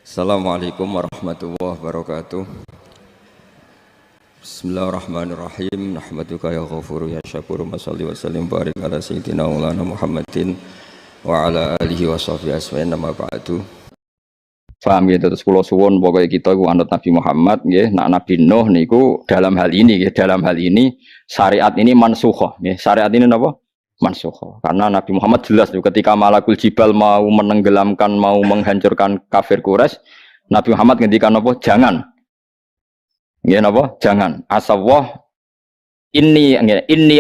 Assalamualaikum warahmatullahi wabarakatuh. Bismillahirrahmanirrahim. Nahmaduka ya ghafuru ya syakuru. Mashalli wa sallim barik ala sayyidina maulana Muhammadin wa ala alihi wa sahbihi asma'in nama ba'du. Paham ya, terus kula suwun pokoke kita iku anut Nabi Muhammad nggih. Nak Nabi Nuh niku dalam hal ini nggih, dalam hal ini syariat ini mansukh nggih. Syariat ini napa? Mansukh. Karena Nabi Muhammad jelas tuh ketika Malakul Jibal mau menenggelamkan, mau menghancurkan kafir Quraisy, Nabi Muhammad ngendikan apa? Jangan. Nggih napa? Jangan. Asawah inni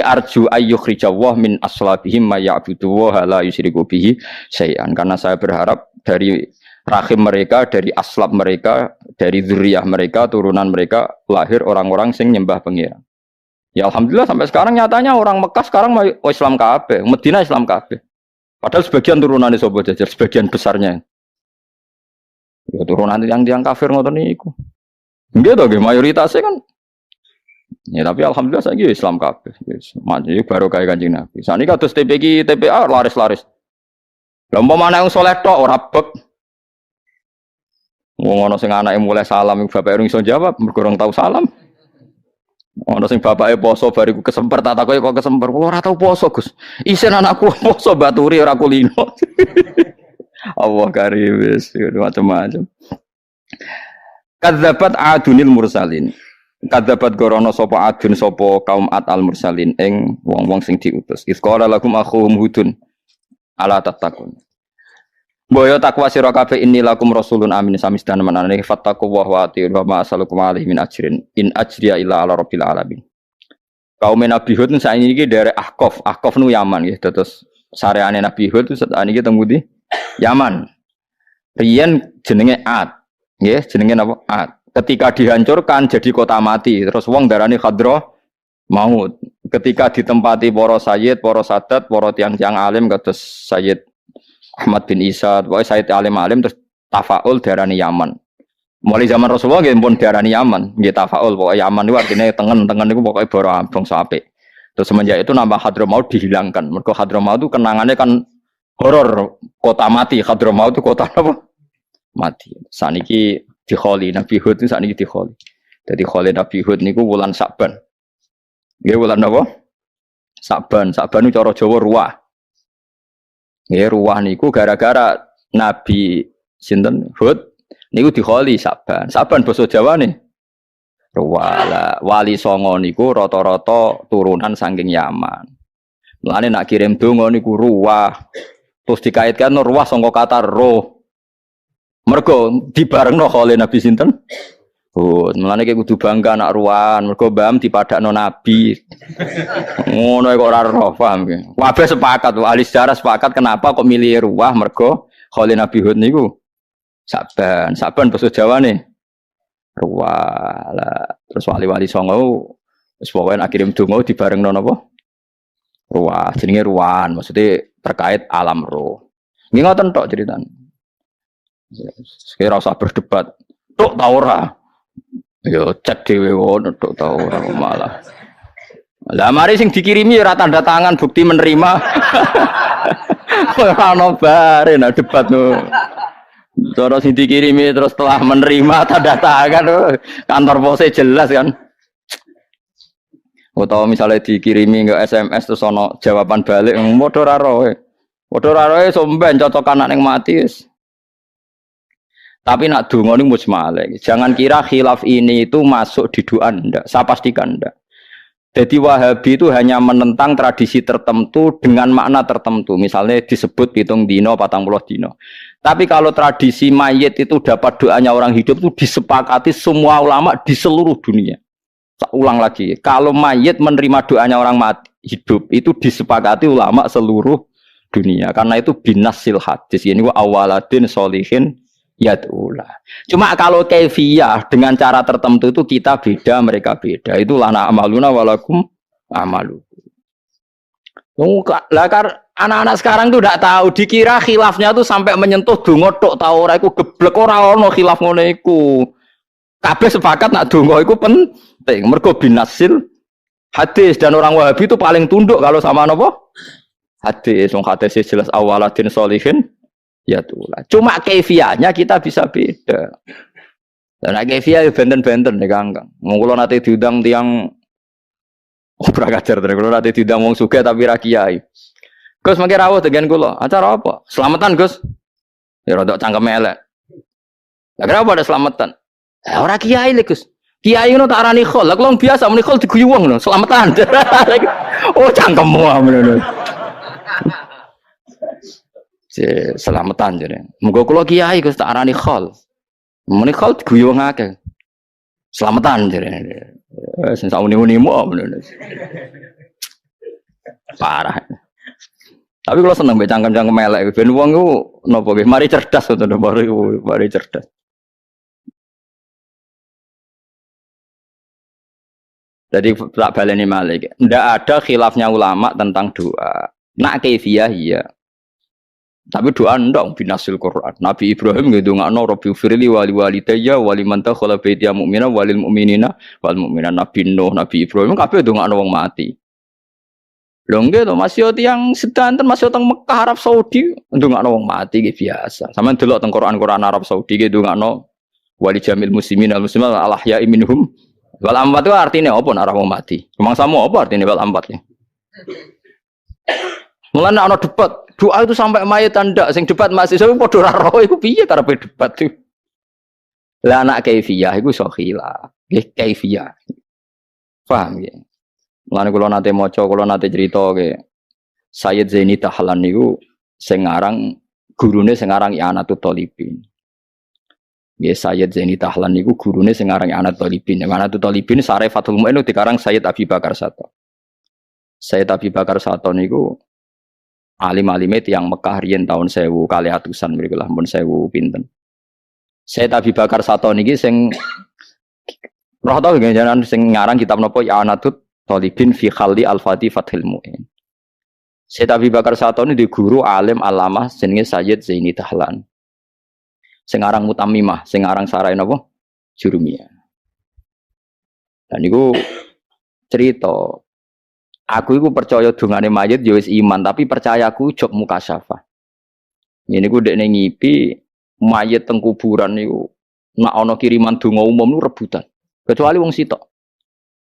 arju ayyukhrijawah min aslabihim may ya'budu wa la yusyriku bihi syai'an. Karena saya berharap dari rahim mereka, dari aslab mereka, dari zuriyah mereka, turunan mereka lahir orang-orang sing nyembah pengira. Ya alhamdulillah sampai sekarang nyatanya orang Mekah sekarang mau Islam kabeh, Madinah Islam kabeh. Padahal sebagian turunan itu sobo jajar, sebagian besarnya. Ya turunan yang kafir ngoten niku. Nggih to nggih mayoritasnya kan. Ya tapi alhamdulillah saiki Islam kabeh. Wis maju baru kaya Kanjeng Nabi. Saniki kados TPQ, TPA laris-laris. Lah umpamane wong saleh tok ora bek. Wong ana sing anake mulai salam bapak urung iso jawab, mergo ora tau salam. Ono sing bapake poso bariku kesemper tak takoki kok kesemper. Kulo ora tau poso, Gus. Isen anakku poso baturi ora kulino. Allah karim wis macam-macam. Kadzabat adunil mursalin. Kadzabat gorono sapa adun sapa kaum Ad al mursalin ing wong-wong sing diutus. Isqala lakum akhuhum hudun ala tattaqun. Boyo takwa sira kabeh inni lakum rasulun amin samisdan manane fattaqu wa atiiu wa ma asalukum alaihi min ajrin in ajriya illa ala rabbil alamin. Kaum Nabi Hud saiki iki dari Ahqaf nu Yaman nggih terus sareane Nabi Hud sakniki teng pundi Yaman. Riyen jenenge Ad nggih jenenge napa Ad. Ketika dihancurkan jadi kota mati terus wong darani khadra maut. Ketika ditempati para sayyid, para sadat, para tiyang-tiyang alim kados Sayyid Ahmad bin Isa, pokoknya Sayyid alim-alim terus tafaul darani Yaman. Mulai zaman Rasulullah nggih pun darani Yaman, nggih tafaul pokoknya Yaman itu artinya tengen-tengen itu pokoknya bara bangsa apik. Terus semenjak itu nama Hadramaut dihilangkan. Mergo Hadramaut itu kenangannya kan horor, kota mati. Hadramaut itu kota apa? Mati. Saniki dikholi Nabi Hud itu saniki dikholi. Jadi kholi Nabi Hud niku wulan Sa'ban. Nggih wulan apa? Sa'ban. Sa'ban itu cara Jawa ruwah. Ya ruwah niku gara-gara Nabi sinten Hud niku dikholi Sa'ban. Sa'ban basa Jawane ruwah. Lah wali songo niku rata-rata turunan saking Yaman. Mulane nak kirim donga niku ruwah. Terus dikaitkan ruwah sangka kata roh. Mergo dibarengno kholi Nabi sinten Hud. Mulane ki kudu bangga nak ruwahan mergo mbam dipadakno nabi. Ngono kok ora roh paham ki. Kabeh sepakat, ahli sejarah sepakat kenapa kok milih ruwah mergo kholi Nabi Hud niku Sa'ban. Sa'ban basa Jawane ruwah. Lah terus wali-wali songo wis pokoke nak kirim donga dibarengno napa? Ruwah. Jenenge ruwahan, maksudnya terkait alam roh. Nggih ngoten tok ceritane. Sekira usah berdebat. Tok ta ora? Yo cek dhewe ngono tok ta ora malah. Lah mari sing dikirimi ora tanda tangan bukti menerima. Ora ono bare nak debat no. Cara sing dikirimi terus telah menerima tanda tangan kantor pose jelas kan. Utawa misalnya dikirimi ke SMS terus ono jawaban balik padha ora roe. Padha ora roe somben cocok anak ning mati wis. Tapi nak donga niku mujmalah. Jangan kira khilaf ini itu masuk di doa ndak. Saya pastikan ndak. Jadi Wahabi itu hanya menentang tradisi tertentu dengan makna tertentu. Misalnya disebut hitung dino, 40 dino. Tapi kalau tradisi mayit itu dapat doanya orang hidup itu disepakati semua ulama di seluruh dunia. Saya ulang lagi. Kalau mayit menerima doanya orang mati hidup itu disepakati ulama seluruh dunia. Karena itu binasil hadis. Ini awaladin solihin yad'ulah. Cuma kalau kaifiyah dengan cara tertentu itu kita beda, mereka beda. Itu lana amaluna walakum amalu. Lah anak-anak sekarang tuh tidak tahu, dikira khilafnya tuh sampai menyentuh donga tok ta ora iku geblek ora ono khilaf ngono iku. Kabeh sepakat nak donga iku penting. Mergo binasil hadis dan orang Wahabi itu paling tunduk kalau sama napa? Hadis. Wong hadis jelas awaladin solihin ya tulah. Cuma kefiahnya kita bisa beda. Dan kefiah benten-benten nih Kang. Mau kalau nanti diundang tiang ora kajar terus kalau nanti diundang wong sugih tapi ra kiai. Gus mangke rawuh dengan kula. Acara apa? Selamatan Gus. Ya rodok cangkeme elek. Lah kenapa ada selamatan? Ora kiai lho Gus. Kiai ngono tak arani khol. Lah kula biasa muni khol diguyu wong lho, selamatan. Oh cangkemmu ngono. Selamatan jare. Muga kula kiai Gus tak arani khol. Muni khol diguyu wong akeh. Selamatan jare. Sing sak uni-unimu ngono. Parah. Tapi kalau seneng mbek cangkem-cangkem elek ben wong iku napa nggih mari cerdas to mari cerdas. Jadi tak baleni malik. Ndak ada khilafnya ulama tentang doa. Nak kaifiyah iya. Tapi doa ndong binasil Quran. Nabi Ibrahim ngedongakno Rabbi firli wali walidayya wali man takhala baitiya mu'mina walil mu'minina wal mu'minat. Nabi Nuh, Nabi Ibrahim kabeh ndongakno wong mati. Lho nggih to masih tiyang sedanten masih teng Mekah Arab Saudi ndongakno wong mati nggih biasa. Sampeyan delok teng Quran Arab Saudi nggih ndongakno wali jamil muslimin al muslimat al ahya'i minhum wal amwat itu artinya apa nek ora wong mati? Rumangsamu apa artinya wal amwat ya? Mulane ana debat, doa itu sampai mayit ndak sing debat mahasiswa padha ora roh iku piye karepe debat itu. Lah anak kaifiyah iku iso khilaf. Nggih kaifiyah. Paham nggih? Mulane kula nate maca, kula nate crita ke Sayyid Zaini Dahlan niku sing aran gurune sing aran I'anatul Thalibin. Nggih Sayyid Zaini Dahlan niku gurune sing aran I'anatul Thalibin. I'anatul Thalibin sare Fathul Mu'in dikarang Sayyid Abi Bakar Sato. Sayyid Abi Bakar Sato niku alim-alime tiyang Mekah riyen taun 1000 kali atusan mriku lah mun 1000 pinten. Sayyid Abi Bakar Sato niki sing roh ta jenengan sing ngarang kitab napa I'anatul Thalibin fi khalli al-Fatih Fathul Mu'in. Sayyid Abi Bakar Sato ini di guru alim alamah jenenge Sayyid Zaini Dahlan. Sing aran Mutamimah, sing aran sarai napa? Jurumiyah. Dan niku cerita aku iku percaya dongane mayit ya wis iman, tapi percayaku jog mukasyafah. Ngene iku dekne ngipi mayit teng kuburan niku nek ana kiriman donga umum niku rebutan. Kecuali wong sitok.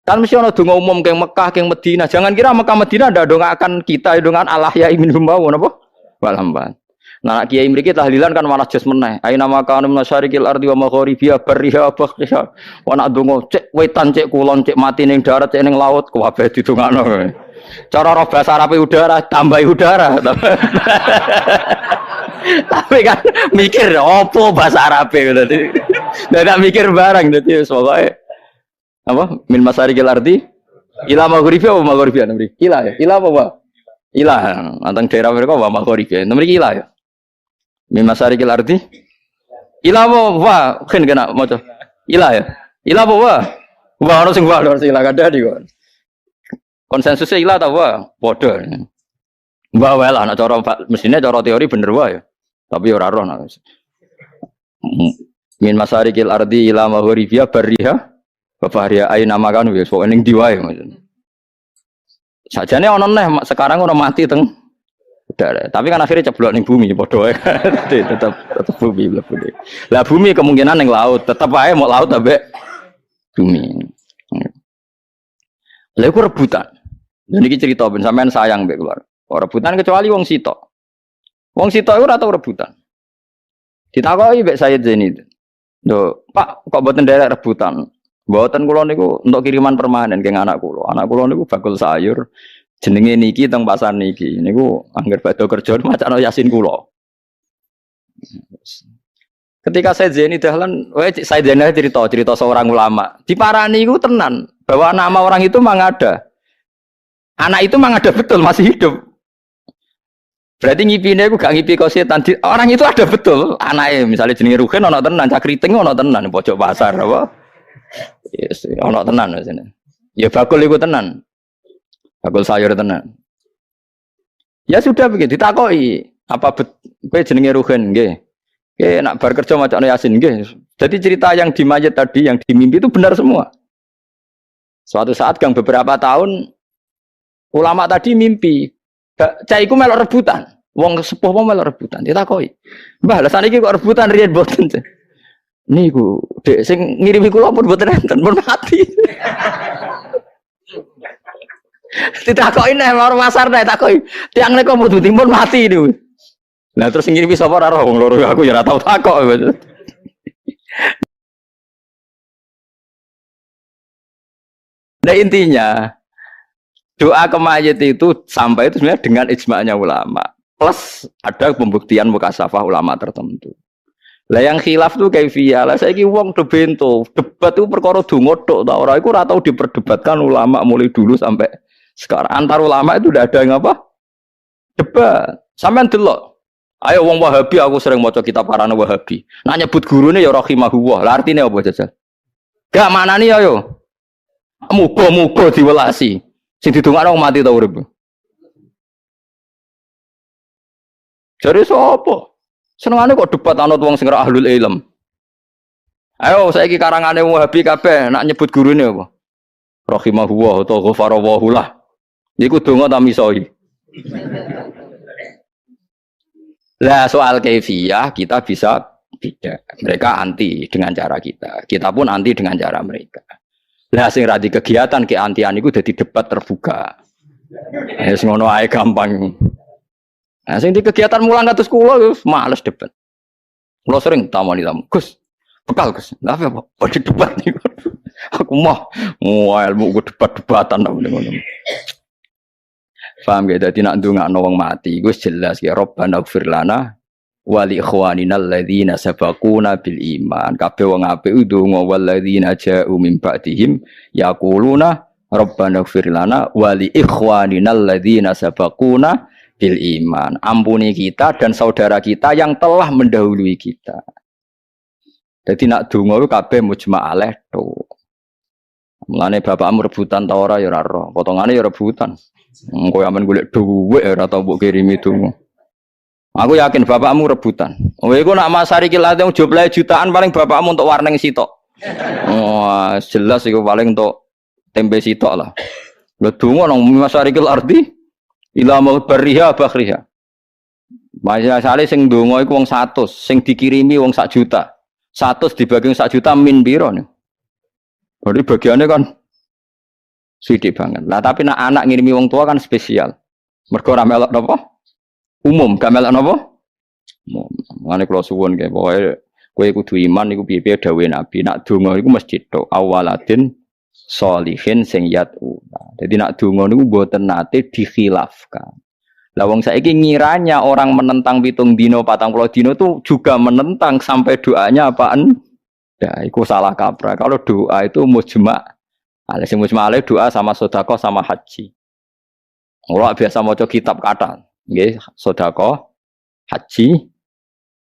Kan mesti ana donga umum keng Mekah, keng Madinah. Jangan kira Mekah Madinah ndak dongakan kita dongan Allah ya minhum wa napa? Walamban. Nah kiai mriki tahlilan kan malah jas meneh. Aina makanum masyariqil ardi wa magharibiha barriha baqiha. Wa nak donga cek wetan cek kulon cek mati ning darat cek ning laut kabeh didongakno. Cara roh basa Arabe udara tambahi udara. Tapi kan mikir opo bahasa Arabe dadi. Ndak mikir barang dadi wis pokoke apa min masyariqil ardi ila magharibiha wa magharibiha mriki. Ila ya. Ila apa, Pak? Ila. Anteng daerah mereka wa magharibiha. Mriki ila ya. Min masyariqil ardi ila wa kan kena maca ila ya ila wa ono sing wa sing ila kadadi kok konsensusnya ila ta wa padha wa wae lah nek cara mesine cara teori bener wae tapi ora roh min masyariqil ardi ila magharibiha barriha wa bahriha aina makan wis pokoke ning ndi wae maksudnya sajane ono neh sekarang ora mati teng udara. Tapi kan akhirnya ceblok ning bumi padha wae. tetap bumi mlebu. Lah bumi kemungkinan ning laut, tetep ae mau laut ambek bumi. Lha iku rebutan. Lha niki cerita ben sampean sayang mbek keluar. Ora rebutan kecuali wong sitok. Wong sitok iku ora tau rebutan. Ditakoki mbek Sayyid Zaini. Lho, Pak, kok mboten nderek rebutan? Mboten kula niku untuk kiriman permanen keng anak kula. Anak kula niku bakul sayur. Jenenge niki teng pasar niki niku angger badhe kerja macakno Yasin kula. Ketika saya Zaini Dahlan, saya Zaini cerita seorang ulama. Diparani iku tenan bahwa nama orang itu memang ada. Anak itu memang ada betul masih hidup. Berarti ngipine iku gak ngipi kok setan. Orang itu ada betul anake misalnya jenenge Ruhen ana tenan, Cakriting ana tenan pojok pasar apa. Yes, ana tenan wis. Ya bakul iku tenan. Bakul sayur tenan. Ya sudah begitu ditakoki, apa kowe jenenge Ruhen nggih. Oke, nak bar kerja macam Yasin nggih. Jadi cerita yang di mayat tadi yang di mimpi itu benar semua. Suatu saat beberapa tahun ulama tadi mimpi, cah iku melok rebutan. Wong sepuh mau malah rebutan. Ditakoki. Mbah, lah saniki kok rebutan riyen boten. Niku, Dek sing ngirimi kula pun boten enten, pun mati. Ditakoki nek loro pasar nek takoki. Tiang nek kok mlebu timun mati niku. Lah terus ngirimi sapa ora roh wong loro aku ya ora tau takok. Nah intinya doa ke mayit itu sampai itu sebenarnya dengan ijma'nya ulama. Plus ada pembuktian mukasafah ulama tertentu. Lah yang khilaf tuh kaifiyah. Lah saiki wong do bento, debat itu perkara donga tok ta ora iku ora tau diperdebatkan ulama mulai dulu sampai sekarang. Antar ulama itu udah ada yang apa? Debat. Sampean delok. Ayo wong Wahabi aku sering maca kitab karane Wahabi. Nak nyebut gurune ya rahimahullah. Lah artine apa jajal? Gak manani ayo. Muga-muga diwelasi. Sing didongakno mati ta urip. Jare sapa? Senengane kok debat anut wong sing ora ahlul ilm. Ayo saiki karangane Wahabi kabeh nak nyebut gurune apa? Rahimahullah utawa ghafarallahu lah. Iku donga ta misoi. Lah soal kaifiyah kita bisa beda. Mereka anti dengan cara kita. Kita pun anti dengan cara mereka. Lah sing ra di kegiatan keantian iku dadi debat terbuka. Wis ngono ae gampang. Nah, sing di kegiatan mulang kados kula wis males debat. Kula sering tamoni tamu. Gus, bekal Gus. Lah apa? Pada debat niku. Aku mah ilmu ku debat-debatan ngono. Paham gak? Dadi nak ndongakno wong mati iku jelas ya Rabbana ighfir lana wa li ikhwanina alladzina sabaquna bil iman. Kabeh wong apik ndonga walladzina ja'u min ba'dihim yaquluna Rabbana ighfir lana wa li ikhwanina alladzina sabaquna bil iman. Ampuni kita dan saudara kita yang telah mendahului kita. Jadi nak donga kuwi kabeh mujma' alaih to. Mulane bapakmu rebutan ta ora ya ora roh. Potongane ya rebutan. Engko amen golek dhuwit ora tau mbok kirimi donga. Aku yakin bapakmu rebutan. Kowe iku nak masari ki late jumlahe jutaan paling bapakmu untuk warneng sitok. Wah, jelas iku paling untuk tempe sitok lah. Lha donga nang masari ki arti ila mau bariha bakhriha. Masale sing ndonga iku wong 100, sing dikirimi wong 1 juta. 100 dibagi 1 juta min piro nih? Berarti bagiannya kan sithik banget. Lah tapi nak anak ngirimi wong tua kan spesial. Mergo ora melok napa? Umum, gak melok napa? Umum. Mane kula suwun nggih, pokoke kowe kudu iman iku piye-piye dawuhe Nabi. Nak donga iku mesti tok awaladin sholihin sing yatu. Jadi nak donga niku mboten nate dikhilafkan. Lah wong saiki ngiranya orang menentang 7 dino 40 dino itu juga menentang sampai doanya apaan? Ya, itu salah kaprah. Kalau doa itu mujma'. Sing mujma' alaih doa sama sedekah sama haji. Ora biasa maca kitab kata, nggih, sedekah, haji,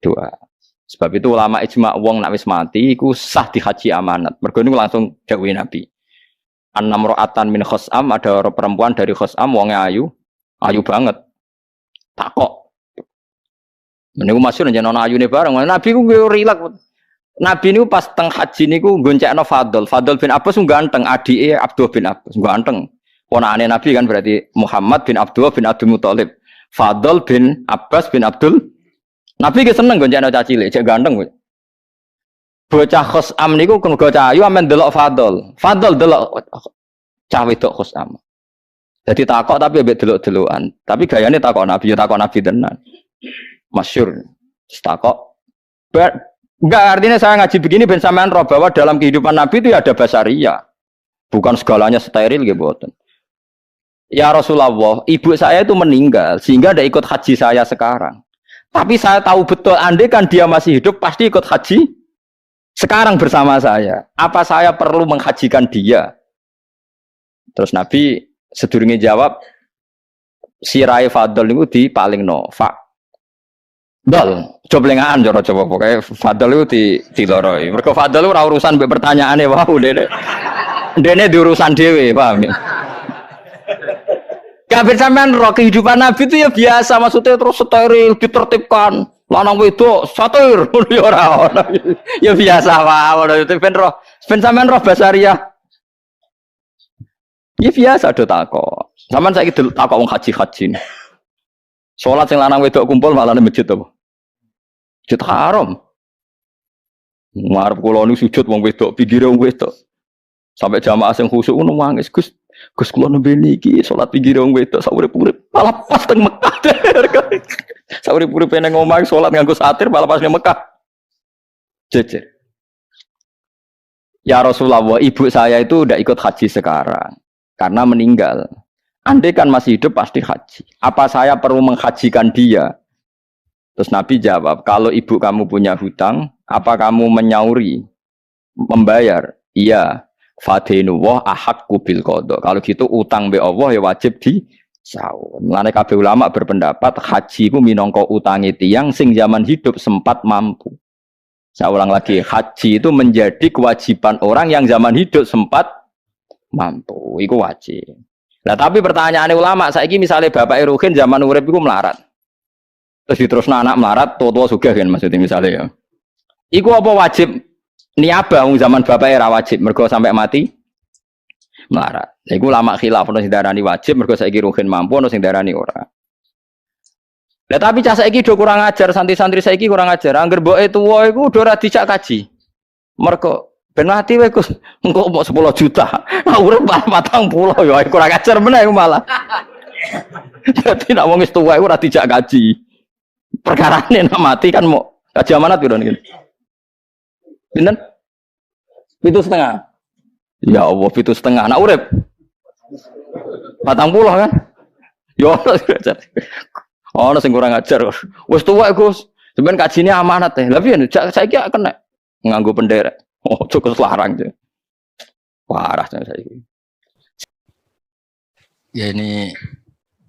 doa. Sebab itu ulama ijma' wong nek wis mati iku sah di haji amanat. Mergo niku langsung dawuh Nabi. An-namra'atan min khos'am, ada orang perempuan dari khos'am wonge ayu banget. Takok. Meniku masyhur jenenge ana ayune bareng. Nabi ku rilak. Nabi niku pas teng haji niku goncekno Fadl. Fadl bin Abbas ganteng, adike Abdullah bin Abbas ganteng. Ponakane Nabi kan berarti Muhammad bin Abdullah bin Abdul Muthalib. Fadl bin Abbas bin Abdul. Nabi ki seneng goncekno cah cilik, cek ganteng kuwi. Bocah khos'am niku kenggo cah ayu amen delok Fadl. Fadl delok cah wedok khos'am. Jadi takok tapi ambek delok-delokan. Tapi gayane takok Nabi, ya takok Nabi tenan. Masyhur. Takok. Enggak, artinya saya ngaji begini ben sampean roh bahwa dalam kehidupan Nabi itu ya ada basaria. Bukan segalanya steril gitu. Ya Rasulullah, ibu saya itu meninggal sehingga tidak ikut haji saya sekarang. Tapi saya tahu betul andai kan dia masih hidup pasti ikut haji sekarang bersama saya. Apa saya perlu menghajikan dia? Terus Nabi sedurunge jawab, sirai Fadl itu di paling Fa Dol, coblengan coba pokoknya Fadl itu diloroi. Mereka Fadl itu urusan pertanyaannya, wah dene diurusan dewe, paham ya? Kabeh sampean roh kehidupan Nabi itu ya biasa, maksudnya terus steril, ditertibkan. Lanang wedok satir, ya ora ono. Ya biasa wae, itu ben sampean roh basaria. Ya biasa do takok. Sampean saiki takok wong haji-haji. Salat sing lanang wedok kumpul malah ning masjid apa? Masjid haram. Ngarep kula niku sujud wong wedok, pinggire wong wedok. Sampai jamaah sing khusyuk ngono nangis, Gus. Gus kula nembe niki salat pinggire wong wedok sak urip-urip malah pas teng Mekah. Sak urip-urip nang omah salat nganggo satir malah pas ning Mekah. Jejer. Ya Rasulullah, ibu saya itu udah ikut haji sekarang karena meninggal. Andai kan masih hidup pasti haji. Apa saya perlu menghajikan dia? Terus Nabi jawab, kalau ibu kamu punya hutang, apa kamu menyauri, membayar? Iya. Fadinu wah ahakku bil qada. Kalau gitu utang be Allah ya wajib disaur. Mulane kabeh ulama berpendapat haji ku minangka utange tiyang sing zaman hidup sempat mampu. Saya ulang lagi, haji itu menjadi kewajiban orang yang zaman hidup sempat mampu. Iku wajib. Nah tapi pertanyaannya ulama, saiki misalnya Bapak Ruhin zaman urip iku melarat. Terus diterusno anak melarat, tua-tua sugih kan maksudnya misalnya ya. Iku apa wajib niabah zaman bapak era wajib mergo sampai mati melarat. Iku lama khilaf ono sing darani wajib mergo saiki Ruhin mampu ono sing darani ora. Lah tapi cah saiki do kurang ajar, santri-santri saiki kurang ajar. Angger mboke tuwa iku do ora dijak kaji. Mergo ben mati wae Gus, engko mau 10 juta. Nah urip 40 ya kurang ajar meneh malah. Dadi nek wong wis tuwa iku ora dijak kaji. Perkarane nek mati kan mau kaji amanat piro niki. Pinten? 7,5. Ya Allah, 7,5. Nak urip 40 kan? Ya Allah. Ono sing kurang ajar. Wis tuwek Gus. Sampeyan kajine amanat teh. Lah piye saiki kena nganggo penderek. Oh, cukup larang tuh. Parah saiki. Ya ini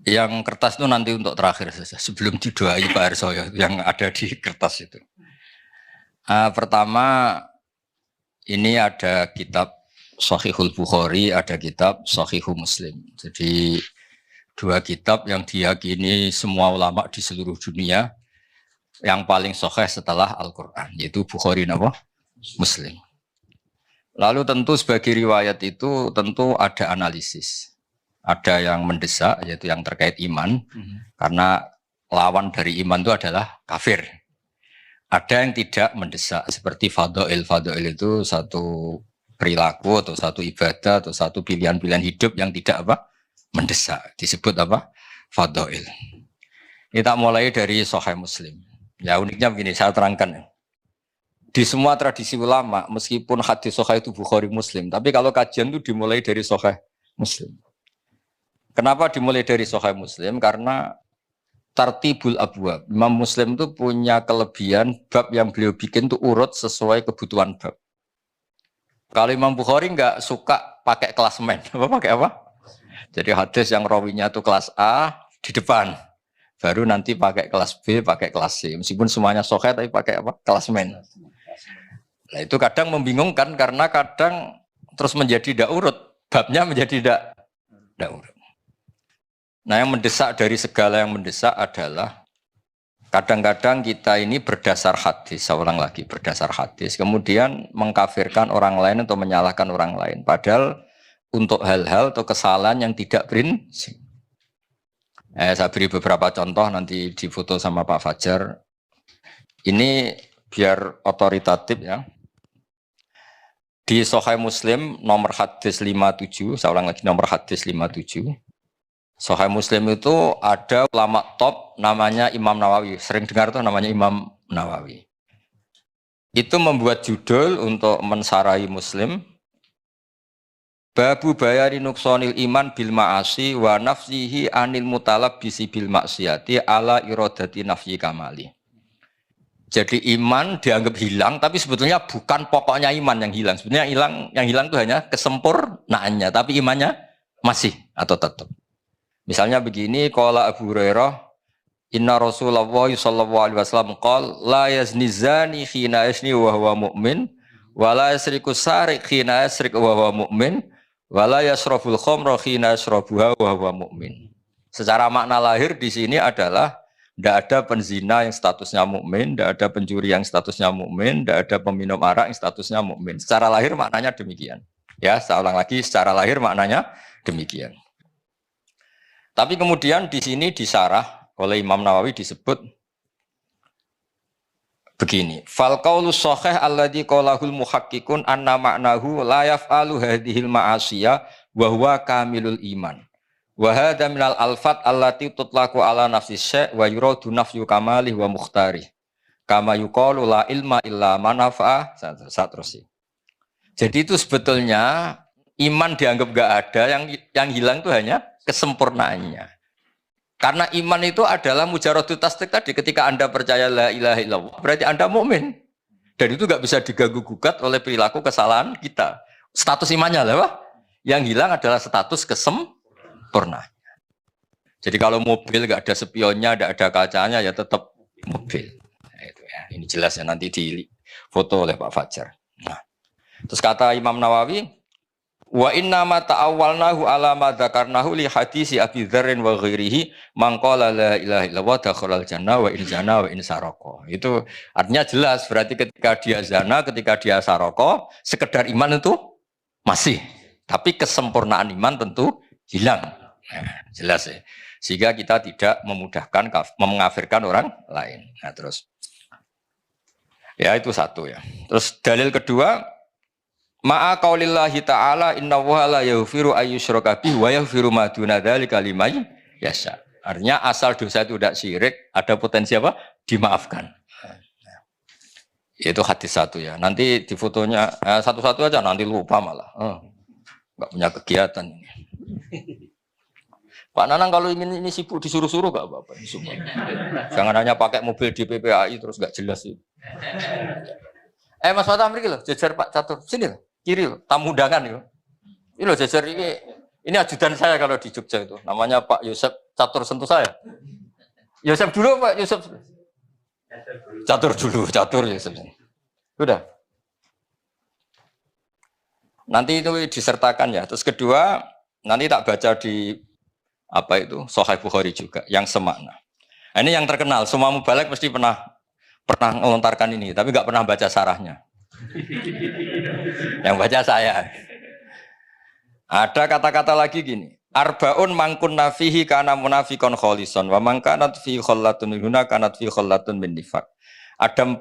yang kertas itu nanti untuk terakhir saja. Sebelum didoai Pak Arsoyo yang ada di kertas itu. Pertama, ini ada kitab Shahihul Bukhari, ada kitab Shahihul Muslim. Jadi dua kitab yang diyakini semua ulama di seluruh dunia yang paling sahih setelah Al-Quran, yaitu Bukhari nama Muslim. Lalu tentu sebagai riwayat itu tentu ada analisis. Ada yang mendesak, yaitu yang terkait iman, karena lawan dari iman itu adalah kafir. Ada yang tidak mendesak seperti fadhail. Fadhail itu satu perilaku atau satu ibadah atau satu pilihan-pilihan hidup yang tidak mendesak. Disebut fadhail. Kita mulai dari Sahih Muslim. Ya uniknya begini, saya terangkan. Di semua tradisi ulama, meskipun hadis Sahih itu Bukhari Muslim, tapi kalau kajian itu dimulai dari Sahih Muslim. Kenapa dimulai dari Sahih Muslim? Karena tartibul abwab. Imam Muslim itu punya kelebihan bab yang beliau bikin itu urut sesuai kebutuhan bab. Kalau Imam Bukhari nggak suka pakai klasemen, pakai apa? Jadi hadis yang rawinya itu kelas A di depan, baru nanti pakai kelas B, pakai kelas C. Meskipun semuanya sahih tapi pakai apa? Klasemen. Nah itu kadang membingungkan karena kadang terus menjadi tidak urut, babnya menjadi tidak urut. Nah yang mendesak dari segala yang mendesak adalah kadang-kadang kita ini berdasar hadis, saya ulang lagi berdasar hadis, kemudian mengkafirkan orang lain atau menyalahkan orang lain. Padahal untuk hal-hal atau kesalahan yang tidak prinsip. Saya beri beberapa contoh nanti difoto sama Pak Fajar. Ini biar otoritatif ya. Di Sahih Muslim nomor hadis 57, saya ulang lagi nomor hadis 57. Sahih Muslim itu ada ulama top namanya Imam Nawawi. Sering dengar tuh namanya Imam Nawawi. Itu membuat judul untuk mensarahi Muslim. Babu bayari nuksonil iman bil ma'asi wa nafsihi anil mutalab bisi bil maksiati ala irodati nafsi kamali. Jadi iman dianggap hilang, tapi sebetulnya bukan pokoknya iman yang hilang. Sebenarnya yang hilang itu hanya kesempurnaannya, tapi imannya masih atau tetap. Misalnya begini, qala Abu Hurairah, inna Rasulullah sallallahu alaihi wasallam qala la yazni zani khina yazni wa huwa mu'min wa la yasriku sariq khina yasriq wa huwa mu'min wa la yasrabul khamra khina yasrabuha wa huwa mu'min. Secara makna lahir di sini adalah tidak ada penzina yang statusnya mukmin, tidak ada pencuri yang statusnya mukmin, tidak ada peminum arak yang statusnya mukmin. Secara lahir maknanya demikian. Ya, saya ulang lagi, secara lahir maknanya demikian. Tapi kemudian di sini disarah oleh Imam Nawawi disebut begini. Fal qaulu shahih alladzi qalahul muhaqqiqun anna ma'nahu la yaf'alu hadhil ma'asiya wa huwa kamilul iman. Wa hadza minal alfat allati tutlaqu ala nafsi syai' wa yuradu nafyu kamalih wa mukhtari. Kama yuqalu la ilma illa man nafa'a. Terus. Jadi itu sebetulnya iman dianggap enggak ada, yang hilang itu hanya kesempurnaannya. Karena iman itu adalah mujaradut tasdik tadi, ketika Anda percaya la ilaha illallah, berarti Anda mukmin. Dan itu enggak bisa diganggu-gugat oleh perilaku kesalahan kita. Status imannya apa? Yang hilang adalah status kesempurnaan. Jadi kalau mobil enggak ada spionnya, enggak ada kacanya, ya tetap mobil. Nah, itu ya. Ini jelas ya, nanti di foto oleh Pak Fajar. Nah, terus kata Imam Nawawi, wa inna ma ta'awwalnahu ala ma dzakarnahu li hadisi Abi Dzarrin wa ghairihi man qala la ilaha illallah dakhalal jannah wa in zana wa in saraqa. Itu artinya jelas, berarti ketika dia zina, ketika dia saraqa, sekedar iman itu masih, tapi kesempurnaan iman tentu hilang. Nah, jelas ya. Sehingga kita tidak memudahkan mengkafirkan orang lain. Nah, terus ya itu satu ya. Terus dalil kedua, ma'a qaulillahi ta'ala innallaha la yaghfiru ayyushraka bihi wa yaghfiru ma duna dzalika liman yasha. Artinya asal dosa itu tidak syirik, ada potensi apa? Dimaafkan. Itu hadis satu ya. Nanti di fotonya satu-satu aja, nanti lupa malah. Enggak punya kegiatan ini. Pak Nanang kalau ingin ini sibuk disuruh-suruh enggak apa-apa. Jangan hanya pakai mobil di PPAI terus enggak jelas itu. Mas Fatah mriki lho, jejer Pak Catur. Sini lho. Kiri loh, tamu undangan itu. Ini loh jajar ini ajudan saya kalau di Jogja itu. Namanya Pak Yosef Catur sentuh saya. Yosef dulu Pak Yosef. Catur dulu, Catur Yosef. Sudah. Nanti itu disertakan ya. Terus kedua, nanti tak baca di apa itu Sahih Bukhari juga yang semakna. Nah, ini yang terkenal. Semua mubalek mesti pernah melontarkan ini, tapi nggak pernah baca sarahnya. Yang baca saya. Ada kata-kata lagi gini. Arbaun mangkun nafihi kana munafikon kholison wa mangkanat fi khollatun minhuna kanat fi khollatun min nifaq. Ada 4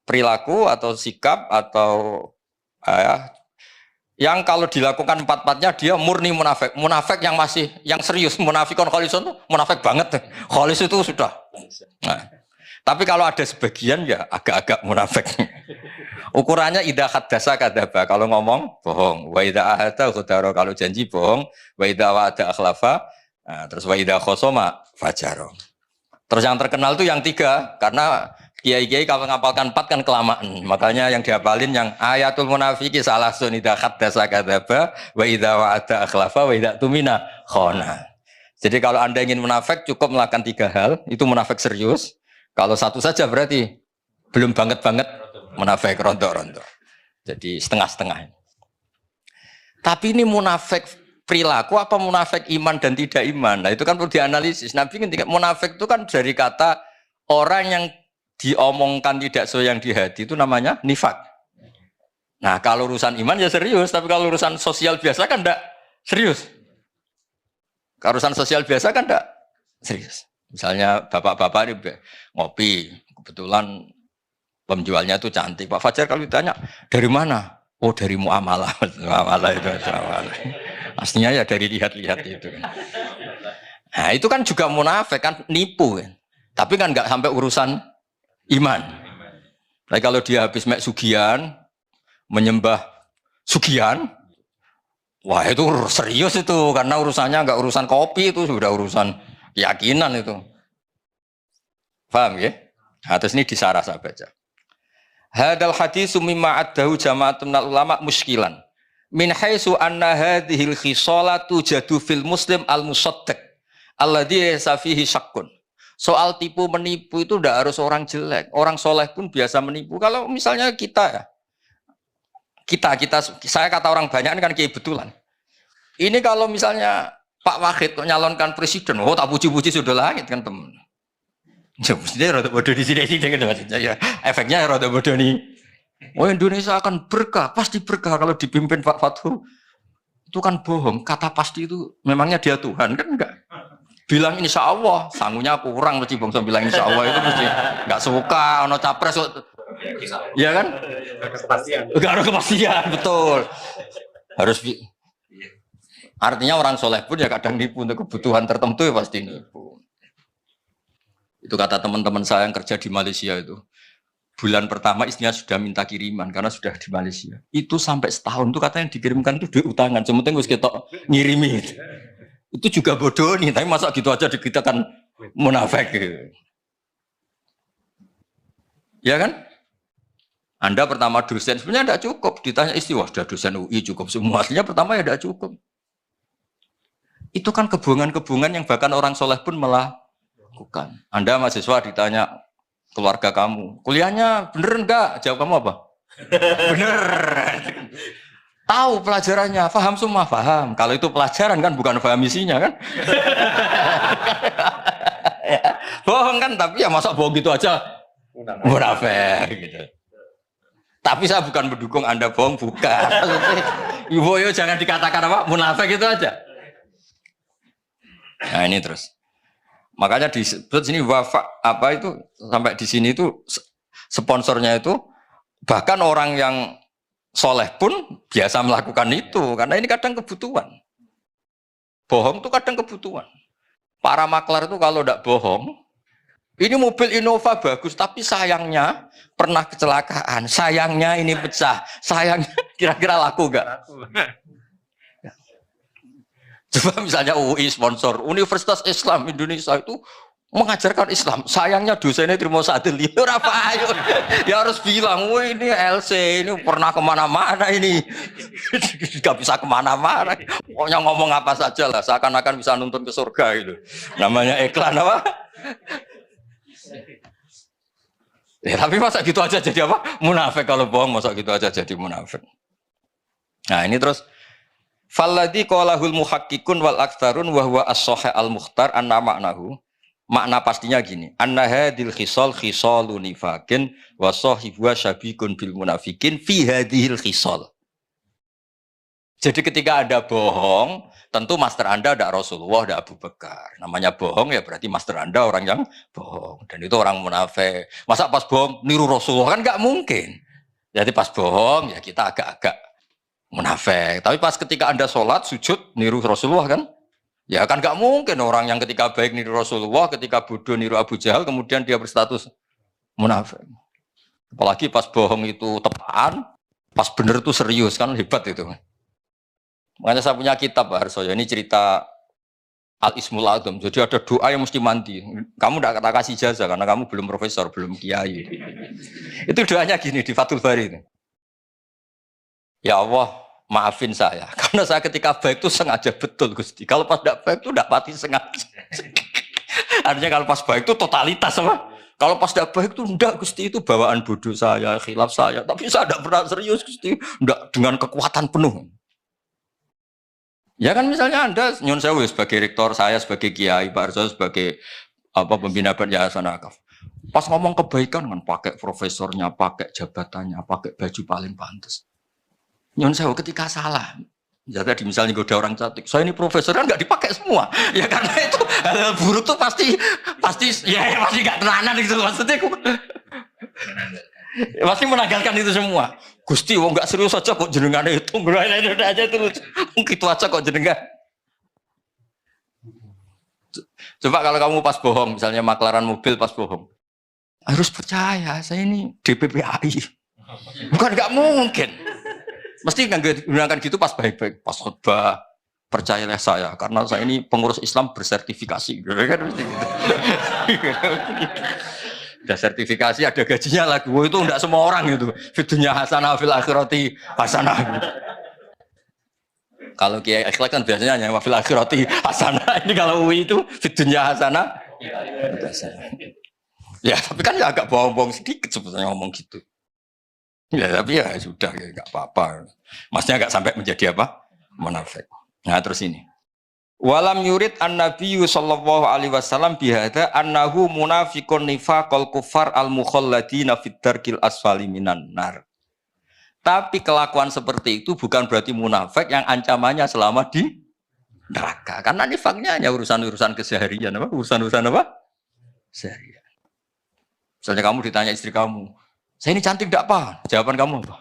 perilaku atau sikap atau yang kalau dilakukan 4-4-nya dia murni munafik. Munafik yang serius. Munafikon kholison itu munafik banget. Kholis itu sudah. Nah, tapi kalau ada sebagian ya agak-agak munafik. Ukurannya idza haddasa kadzaba, kalau ngomong bohong, wa idza ahada ghadara, kalau janji bohong, wa idza wa'ada akhlafa, nah, terus wa idza khosoma fajara. Terus yang terkenal itu yang 3, karena kiai-kiai kalau ngapalkan 4 kan kelamaan. Makanya yang dihafalin yang ayatul munafiki salasun idza haddasa kadzaba, wa idza wa'ada akhlafa, wa idza tumina khana. Jadi kalau Anda ingin munafik cukup melakukan 3 hal, itu munafik serius. Kalau 1 saja berarti belum banget-banget munafik rontok-rontok. Jadi setengah-setengah. Tapi ini munafik perilaku apa munafik iman dan tidak iman? Nah itu kan perlu dianalisis. Nabi ketika munafik itu kan dari kata orang yang diomongkan tidak sesuai yang di hati itu namanya nifak. Nah kalau urusan iman ya serius, tapi kalau urusan sosial biasa kan enggak serius. Kalau urusan sosial biasa kan enggak serius. Misalnya bapak-bapak ini ngopi, kebetulan penjualnya itu cantik. Pak Fajar kalau ditanya, dari mana? Oh dari muamalah. Muamalah itu. Aslinya ya dari lihat-lihat itu. Nah itu kan juga munafik kan, nipu kan. Tapi kan nggak sampai urusan iman. Tapi kalau dia habis mek sugihan, menyembah sugihan, wah itu serius itu. Karena urusannya nggak urusan kopi, itu sudah urusan keyakinan itu. Paham ya? Nah, terus ini disarah saya baca. Hadal hadis mimma addahu jama'atun minal ulama muskilan. Min haitsu anna hadhil khisalatu jadu fil muslim al-musaddaq alladhi yasa fihi syakkun. Soal tipu menipu itu tidak harus orang jelek. Orang soleh pun biasa menipu. Kalau misalnya kita saya kata orang banyak ini kan kiai betulan. Ini kalau misalnya Pak Wahid kok nyalonkan presiden, oh tak puji-puji sudah langit kan teman. Ya mestinya rada bodoh di sini gitu maksudnya ya. Efeknya rada bodoh nih. Oh Indonesia akan berkah, pasti berkah kalau dipimpin Pak Fathul. Itu kan bohong, kata pasti itu memangnya dia Tuhan kan enggak. bilang insya Allah, sangunya kurang mesti bangsa bilang insya Allah itu mesti nggak suka, ono capres, ya kan? Gak ada kepastian, betul. Harus artinya orang soleh pun ya kadang nipu untuk kebutuhan tertentu ya pasti nipu. Itu kata teman-teman saya yang kerja di Malaysia itu. Bulan pertama istrinya sudah minta kiriman karena sudah di Malaysia. Itu sampai setahun tuh katanya dikirimkan itu duit utangan. Sementing wis ketok ngirimi. Itu juga bodoh nih, tapi masa gitu aja kita kan munafik gitu. Ya kan? Anda pertama dosen sebenarnya tidak cukup. Ditanya istri, wah sudah dosen UI cukup semua. Aslinya pertama ya tidak cukup. Itu kan kebohongan-kebohongan yang bahkan orang soleh pun melakukan. Anda mahasiswa ditanya keluarga kamu, kuliahnya bener enggak? Jawab kamu apa? Bener. Tahu pelajarannya, paham semua, paham. Kalau itu pelajaran kan bukan paham isinya kan? Ya, bohong kan, tapi ya masa bohong gitu aja? Munafik gitu. Tapi saya bukan mendukung Anda bohong, bukan. Ibu yo jangan dikatakan apa munafik itu aja. Nah ini terus. Makanya disebut sini wafak apa itu sampai di sini itu sponsornya itu bahkan orang yang soleh pun biasa melakukan itu karena ini kadang kebutuhan. Bohong itu kadang kebutuhan. Para maklar itu kalau tidak bohong, ini mobil Innova bagus tapi sayangnya pernah kecelakaan, sayangnya ini pecah, sayangnya kira-kira laku nggak? Coba misalnya UI sponsor Universitas Islam Indonesia itu mengajarkan Islam, sayangnya dosennya terima satu liur apa ayo ya harus bilang, wah ini LC ini pernah kemana-mana ini nggak bisa kemana-mana, pokoknya ngomong apa saja lah seakan-akan bisa nuntun ke surga itu namanya iklan apa ya tapi masa gitu aja jadi apa munafik, kalau bohong masa gitu aja jadi munafik. Nah ini terus falladzi qalahul muhaqqiqun wal aktsarun wa huwa as-shahih al-mukhtar anna ma'nahu. Makna pastinya gini, anna hadhil khisal khisalun nifaqin wa sahibu syabikun bil munafiqin fi hadhil khisal. Jadi ketika Anda bohong, tentu master Anda ada Rasulullah, ada Abu Bakar. Namanya bohong ya berarti master Anda orang yang bohong dan itu orang munafik. Masa pas bohong niru Rasulullah kan enggak mungkin. Jadi pas bohong ya kita agak-agak munafik. Tapi pas ketika Anda sholat, sujud, niru Rasulullah kan? Ya kan gak mungkin orang yang ketika baik niru Rasulullah, ketika bodoh niru Abu Jahal, kemudian dia berstatus munafik. Apalagi pas bohong itu tepaan, pas bener itu serius, kan hebat itu. Makanya saya punya kitab Pak Harsoyo, ini cerita Al-Ismul Adham. Jadi ada doa yang mesti mandi. Kamu tidak kata kasih jasa karena kamu belum profesor, belum kiai. Itu doanya gini di Fathul Bari itu. Ya Allah, maafin saya. Karena saya ketika baik itu sengaja betul Gusti. Kalau pas tidak baik itu tidak pati sengaja. Artinya kalau pas baik itu totalitas apa? Kalau pas tidak baik itu enggak Gusti, itu bawaan bodoh saya, khilaf saya. Tapi saya tidak pernah serius Gusti. Enggak dengan kekuatan penuh. Ya kan misalnya Anda, Nyon Sewu sebagai rektor, saya sebagai kiai, Pak Arso sebagai pembina Yayasan Akaf. Pas ngomong kebaikan kan pakai profesornya, pakai jabatannya, pakai baju paling pantas. Nyon Sewu ketika salah, ya tadi misalnya goda orang cantik, saya ini profesor kan nggak dipakai semua, ya karena itu hal buruk tuh pasti ya pasti nggak tenanan gitu maksudnya, pasti menanggalkan itu semua. Gusti, wong nggak serius aja kok jenengan itu, udah aja terus, gitu aja kok jenengan. Coba kalau kamu pas bohong, misalnya maklaran mobil pas bohong, harus percaya saya ini DPPAI, bukan nggak mungkin. Mesti gunakan gitu pas baik-baik, pas khutbah, percayalah saya, karena saya ini pengurus Islam bersertifikasi, kan mesti gitu. Ada sertifikasi, ada gajinya lagi, itu enggak semua orang gitu. Fidunya hasanah fil akhirati hasanah. Kalau kiai ikhlas kan biasanya hanya fil akhirati hasanah. Ini kalau UI itu fidunya hasanah. Ya tapi kan ya agak bohong-bohong sedikit sebetulnya ngomong gitu. Ya tapi ya sudah ya enggak apa-apa. Maksudnya enggak sampai menjadi apa? Munafik. Nah terus ini. Walam yurid an-nabiyyu sallallahu alaihi wasallam bihadza annahu munafiqun nifaqal kufar al-mukhalladina fid darkil asfali minan nar. Tapi kelakuan seperti itu bukan berarti munafik yang ancamannya selama di neraka. Karena nifaknya hanya urusan-urusan keseharian, apa? Urusan-urusan apa? Seharian. Misalnya kamu ditanya istri kamu, saya ini cantik tidak apa? Jawaban kamu apa?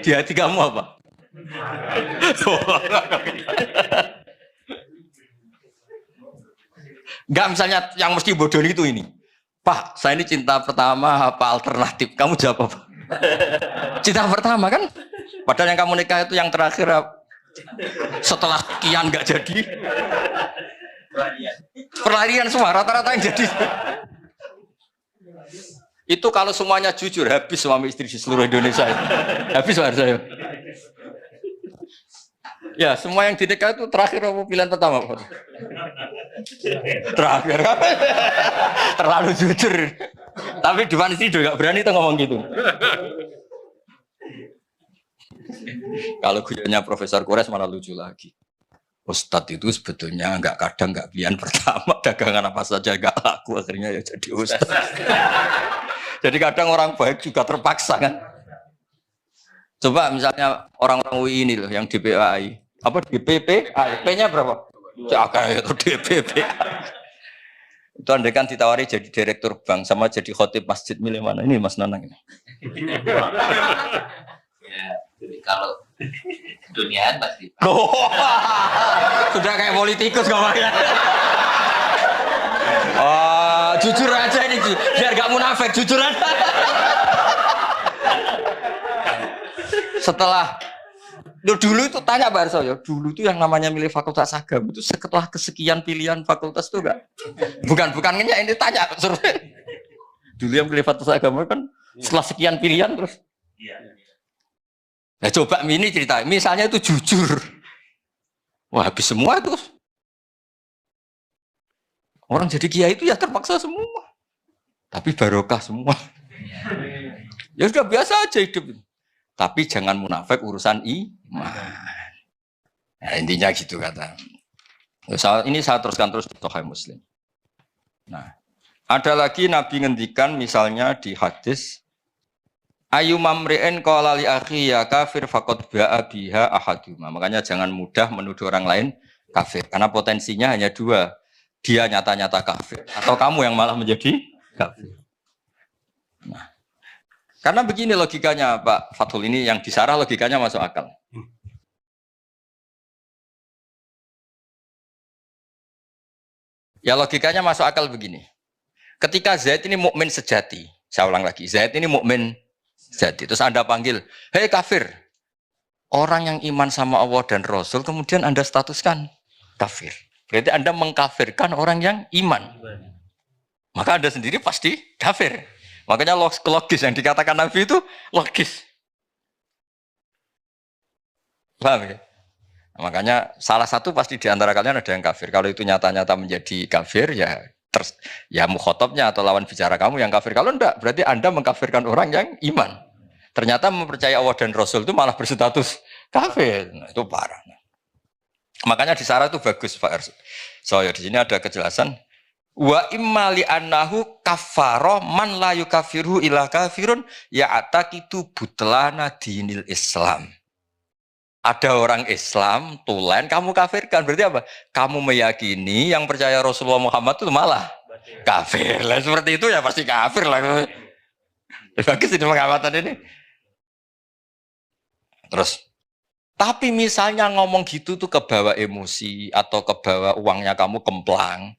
Di hati kamu apa? Enggak, misalnya yang mesti bodoh itu ini. Pak, saya ini cinta pertama apa alternatif? Kamu jawab apa? Cinta pertama kan? Padahal yang kamu nikah itu yang terakhir setelah sekian nggak jadi. Perlarian semua, rata-rata yang jadi. Itu kalau semuanya jujur, habis suami istri di seluruh Indonesia. Habis harus saya. Ya, semua yang dinikah itu terakhir apa pilihan pertama? Terakhir. Terlalu jujur. Tapi di mana sih juga berani tuh ngomong gitu. Kalau guyonnya Profesor Kures malah lucu lagi. Ustadz itu sebetulnya kadang nggak pilihan pertama, dagangan apa saja nggak laku, akhirnya ya jadi ustadz. Jadi kadang orang baik juga terpaksa kan. Coba misalnya orang-orang UI ini loh yang di PAI, apa di PPAI, P-nya berapa? Jaga itu DPP. Itu andai kan ditawari jadi direktur bank sama jadi khotib masjid, milih mana? Ini Mas Nanang ini. Ya, jadi kalau duniaan pasti. Sudah kayak politikus ngomongnya. Oh, jujur aja ini, biar gak munafik, jujur aja. Setelah dulu itu tanya Pak Arso ya, dulu itu yang namanya milih fakultas agama itu setelah kesekian pilihan fakultas itu enggak? Bukan ini tanya survei. Dulu yang milih fakultas agama kan setelah sekian pilihan terus. Nah coba ini cerita, misalnya itu jujur. Wah habis semua itu. Orang jadi kiai itu ya terpaksa semua. Tapi barokah semua. Ya sudah biasa aja hidup. Tapi jangan munafik urusan iman. Nah, intinya gitu kata. Ini saya teruskan terus di Sahih Muslim. Nah, ada lagi Nabi ngendikan misalnya di hadis ayu mamri'in qala li akhi ya kafir faqad ba'a biha ahaduma. Makanya jangan mudah menuduh orang lain kafir karena potensinya hanya dua. Dia nyata-nyata kafir atau kamu yang malah menjadi kafir. Nah, karena begini logikanya Pak Fathul, ini yang disarah logikanya masuk akal. Ya logikanya masuk akal begini. Ketika Zaid ini mukmin sejati, saya ulang lagi, Zaid ini mukmin sejati. Terus Anda panggil, hei kafir. Orang yang iman sama Allah dan Rasul kemudian Anda statuskan kafir. Berarti Anda mengkafirkan orang yang iman. Maka Anda sendiri pasti kafir. Makanya logis yang dikatakan Nabi itu logis. Paham ya? Makanya salah satu pasti di antara kalian ada yang kafir. Kalau itu nyata-nyata menjadi kafir, ya mukhotabnya atau lawan bicara kamu yang kafir. Kalau enggak, berarti Anda mengkafirkan orang yang iman. Ternyata mempercayai Allah dan Rasul itu malah berstatus kafir. Nah, itu parah. Makanya di Sarah itu bagus Pak Arsul. Soalnya di sini ada kejelasan. Wa imma li annahu kaffara man la yukaffiru illa kafirun ya ataqitu butlana dinil Islam. Ada orang Islam tulen kamu kafirkan, berarti apa? Kamu meyakini yang percaya Rasulullah Muhammad itu malah kafir. Lah seperti itu ya pasti kafir lah. Bagus ini pengamatan ini. Terus tapi misalnya ngomong gitu tuh kebawa emosi atau kebawa uangnya kamu kemplang.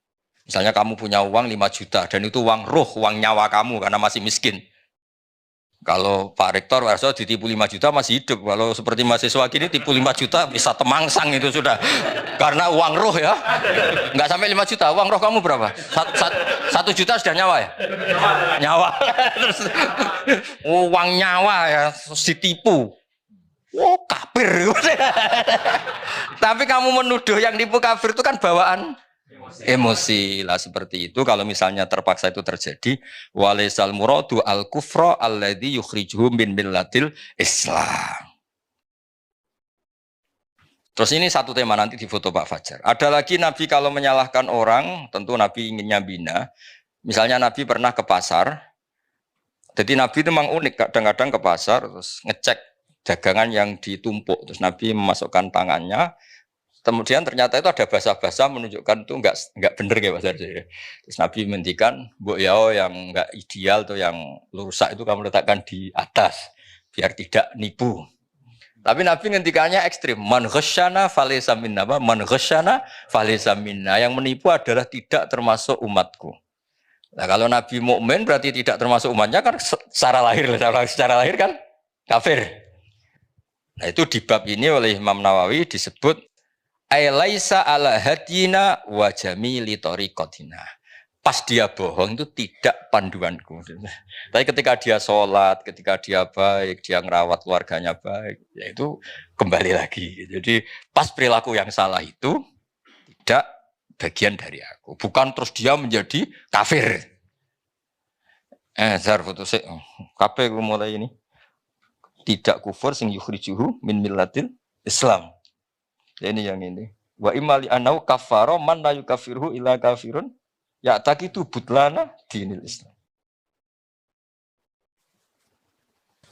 Misalnya kamu punya uang 5 juta dan itu uang ruh, uang nyawa kamu karena masih miskin. Kalau Pak Rektor Warso ditipu 5 juta masih hidup. Kalau seperti mahasiswa gini tipu 5 juta bisa temangsang itu sudah. Karena uang roh ya. Enggak sampai 5 juta. Uang roh kamu berapa? 1 juta sudah nyawa ya? Nyawa. Terus uang nyawa ya ditipu. Oh kafir. Tapi kamu menuduh yang nipu kafir itu kan bawaan emosi lah seperti itu. Kalau misalnya terpaksa itu terjadi, walaisal muradu al kufra alladzi yukhrijuhum min millatil Islam. Terus ini satu tema nanti di foto Pak Fajar. Ada lagi Nabi kalau menyalahkan orang, tentu Nabi inginnya bina. Misalnya Nabi pernah ke pasar. Jadi Nabi itu memang unik, kadang-kadang ke pasar terus ngecek dagangan yang ditumpuk, terus Nabi memasukkan tangannya kemudian ternyata itu ada bahasa-bahasa menunjukkan itu enggak benar kayak bahasa Arab. Terus Nabi menghentikan, mbok yao yang enggak ideal atau yang rusak itu kamu letakkan di atas biar tidak nipu. Tapi Nabi ngendikannya ekstrim. Man ghasyana falaysa minna. Man ghasyana falaysa minna. Yang menipu adalah tidak termasuk umatku. Nah, kalau Nabi mukmin berarti tidak termasuk umatnya kan secara lahir kan kafir. Nah, itu di bab ini oleh Imam Nawawi disebut ailaisa ala hadina wa jamili tariqatina. Pas dia bohong itu tidak panduanku. Tapi ketika dia sholat, ketika dia baik, dia ngerawat keluarganya baik, ya itu kembali lagi. Jadi pas perilaku yang salah itu tidak bagian dari aku. Bukan terus dia menjadi kafir. Zar foto sih. Kabeh mulai ini. Tidak kufur sing yukhrijuhu min millatil Islam. Ini yang ini. Wa imali anau kafaro man la yukafirhu illa kafirun. Ya tak itu butlana dinil Islam.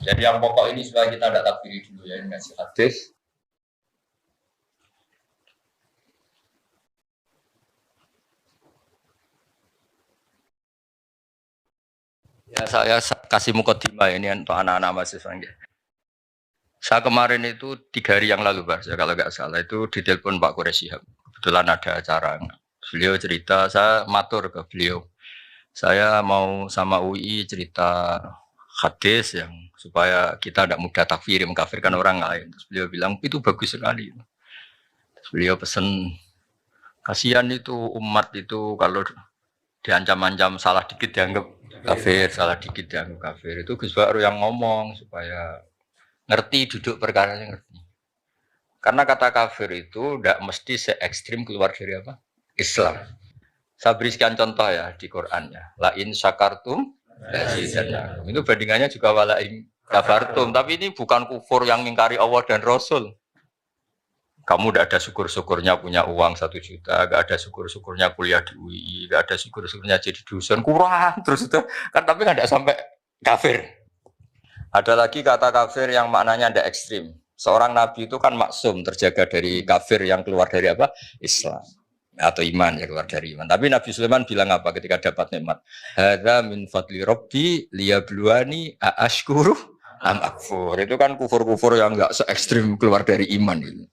Jadi yang pokok ini supaya kita tidak takfiri dulu ya, ini ngasih hadis. Ya saya kasih mukadimah ini untuk anak-anak mahasiswa. Saya kemarin itu 3 hari yang lalu, Pak, kalau nggak salah itu ditelepon Pak Quraisy Shihab. Kebetulan ada acara. Beliau cerita, saya matur ke beliau. Saya mau sama UI cerita hadis yang supaya kita tidak mudah takfiri, mengkafirkan orang lain. Terus beliau bilang, itu bagus sekali. Terus beliau pesan, kasihan itu umat itu kalau diancam-ancam salah dikit dianggap kafir, salah dikit dianggap kafir. Itu Gus Bakru yang ngomong supaya ngerti duduk perkaranya ngerti. Karena kata kafir itu tidak mesti se-ekstrim keluar dari apa? Islam. Saya berikan contoh ya di Qur'annya. La in syakartum lazidannakum. Itu bandingannya juga wala in kafartum. Tapi ini bukan kufur yang mengingkari Allah dan Rasul. Kamu tidak ada syukur-syukurnya punya uang 1 juta, gak ada syukur-syukurnya kuliah di UI, gak ada syukur-syukurnya jadi dosen, kurang terus itu kan, tapi nggak ada sampai kafir. Ada lagi kata kafir yang maknanya tidak ekstrim. Seorang nabi itu kan maksum, terjaga dari kafir yang keluar dari apa? Islam atau iman ya, keluar dari iman. Tapi Nabi Sulaiman bilang apa ketika dapat nikmat? Hadza min fadli rabbi liyabluwani aashkuru am akfur. Itu kan kufur-kufur yang enggak se-ekstrim keluar dari iman itu.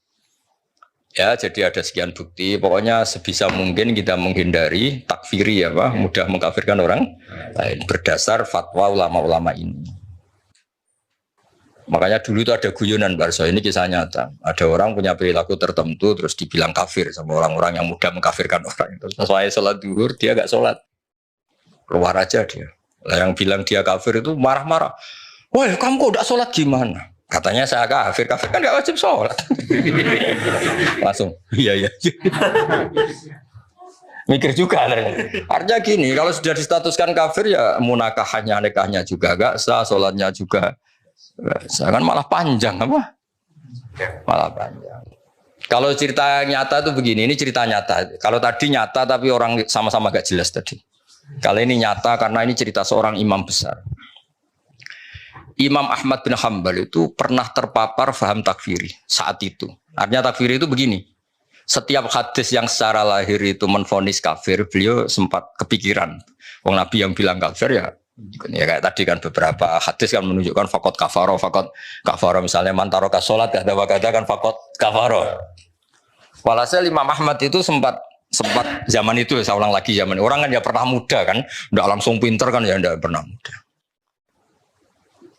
Ya, jadi ada sekian bukti. Pokoknya sebisa mungkin kita menghindari takfiri ya, Pak, mudah mengkafirkan orang lain berdasar fatwa ulama-ulama ini. Makanya dulu itu ada guyonan Barso, ini kisah nyata. Ada orang punya perilaku tertentu terus dibilang kafir sama orang-orang yang mudah mengkafirkan orang. Terus sesuai sholat duhur dia gak sholat, keluar aja dia. Lah yang bilang dia kafir itu marah-marah. Woi kamu kok udah sholat gimana? Katanya saya kafir kan gak wajib sholat. Langsung iya. Mikir juga. Artinya gini, kalau sudah distatuskan kafir ya munakahnya, nikahnya juga gak sah, sholatnya juga. Kan malah panjang apa? Malah panjang. Kalau cerita nyata itu begini, ini cerita nyata. Kalau tadi nyata tapi orang sama-sama gak jelas tadi. Kali ini nyata karena ini cerita seorang imam besar. Imam Ahmad bin Hanbal itu pernah terpapar faham takfiri saat itu. Artinya takfiri itu begini. Setiap hadis yang secara lahir itu menvonis kafir, beliau sempat kepikiran. Wong Nabi yang bilang kafir ya kayak tadi kan beberapa hadis kan menunjukkan fakot kafaro misalnya mantaroka sholat ada wakada kan fakot kafaro. Walhasil Imam Ahmad itu sempat zaman itu, saya ulang lagi, zaman orang kan ya pernah muda kan, tidak langsung pinter kan ya, tidak pernah muda.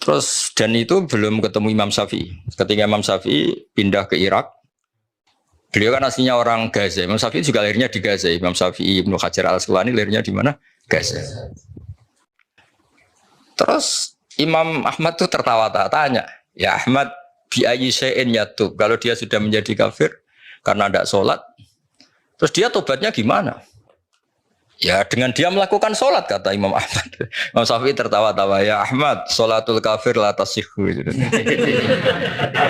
Terus dan itu belum ketemu Imam Syafi'i. Ketika Imam Syafi'i pindah ke Irak, beliau kan aslinya orang Gaza. Imam Syafi'i juga lahirnya di Gaza. Imam Syafi'i Ibnu Hajar Al-Asqalani lahirnya di mana? Gaza. Terus Imam Ahmad tuh tertawa-tawa tanya, ya Ahmad bi ayyi syai'in yatub. Kalau dia sudah menjadi kafir karena tidak sholat, terus dia tobatnya gimana? Ya dengan dia melakukan sholat, kata Imam Ahmad. Imam Syafi'i tertawa-tawa, ya Ahmad, sholatul kafir la tasihhu.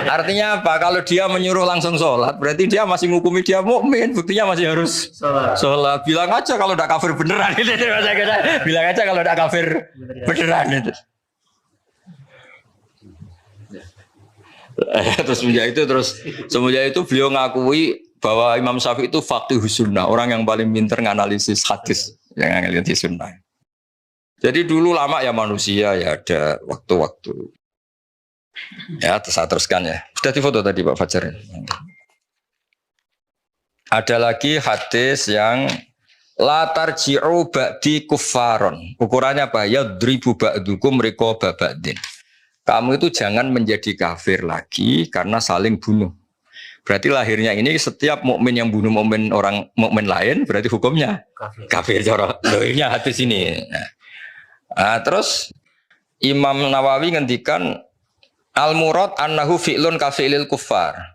Artinya apa? Kalau dia menyuruh langsung sholat, berarti dia masih menghukumi dia mukmin. Buktinya masih harus sholat. Bilang aja kalau tidak kafir beneran. Bilang aja kalau tidak kafir beneran. Terus semenjak itu beliau ngakui bahwa Imam Syafi'i itu faqihus sunnah, orang yang paling pintar menganalisis hadis, yang menganalisis sunnah. Jadi dulu lama ya manusia ya ada waktu-waktu. Ya, saya teruskan ya. Sudah difoto tadi Pak Fajar. Ada lagi hadis yang la tarji'u ba'di kuffaron. Ukurannya apa? Yadribu ba'dukum riqaba ba'din. Kamu itu jangan menjadi kafir lagi karena saling bunuh. Berarti lahirnya ini setiap mukmin yang bunuh orang mukmin lain berarti hukumnya kafir. Cara lahirnya hadis ini. Nah, terus Imam Nawawi ngendikan al-murad annahu fi'lun kafilil kuffar.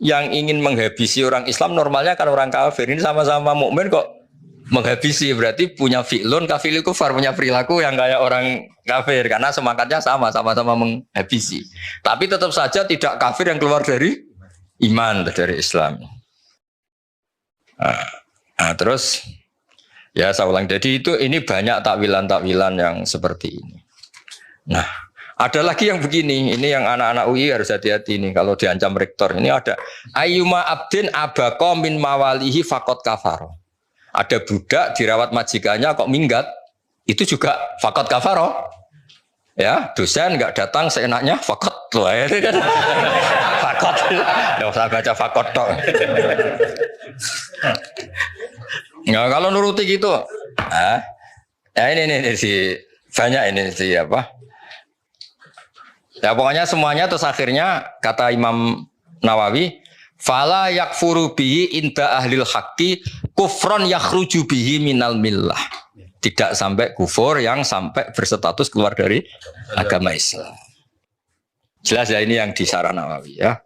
Yang ingin menghabisi orang Islam normalnya kan orang kafir. Ini sama-sama mukmin kok menghabisi, berarti punya fi'lun kafilil kuffar, punya perilaku yang kayak orang kafir karena semangatnya sama-sama menghabisi. Tapi tetap saja tidak kafir yang keluar dari iman, dari Islam. Nah, terus ya saya ulang, jadi ini banyak takwilan-takwilan yang seperti ini. Nah, ada lagi yang begini, ini yang anak-anak UI harus hati-hati nih kalau diancam rektor. Ini ada ayyuma abdin abaqo min mawalihi faqad kafaro. Ada budak dirawat majikannya kok minggat, itu juga faqad kafaro. Ya, dosen enggak datang seenaknya faqad loh ya kan. Faqad. Enggak usah baca faqad tok. Nah, kalau nuruti gitu. Ya ini si banyak ini si apa? Ya pokoknya semuanya terus akhirnya kata Imam Nawawi fala yakfuru bihi inda ahlil haqqi kufron yakhruju bihi minal millah. Tidak sampai kufur yang sampai berstatus keluar dari agama Islam. Jelas ya ini yang di Syarah Nawawi ya.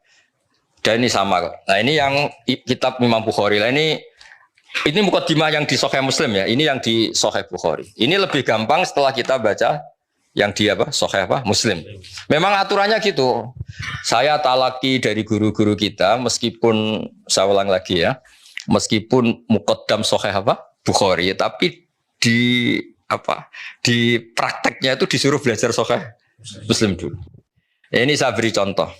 Dan ini sama. Nah ini yang kitab Imam Bukhari. Nah ini mukadimah yang di Sahih Muslim ya. Ini yang di Sahih Bukhari. Ini lebih gampang setelah kita baca yang di apa? Sahih apa? Muslim. Memang aturannya gitu. Saya talaki dari guru-guru kita meskipun saya ulang lagi ya. Meskipun muqaddam Sahih apa? Bukhari, tapi di prakteknya itu disuruh belajar Sahih Muslim dulu. Ini saya beri contoh.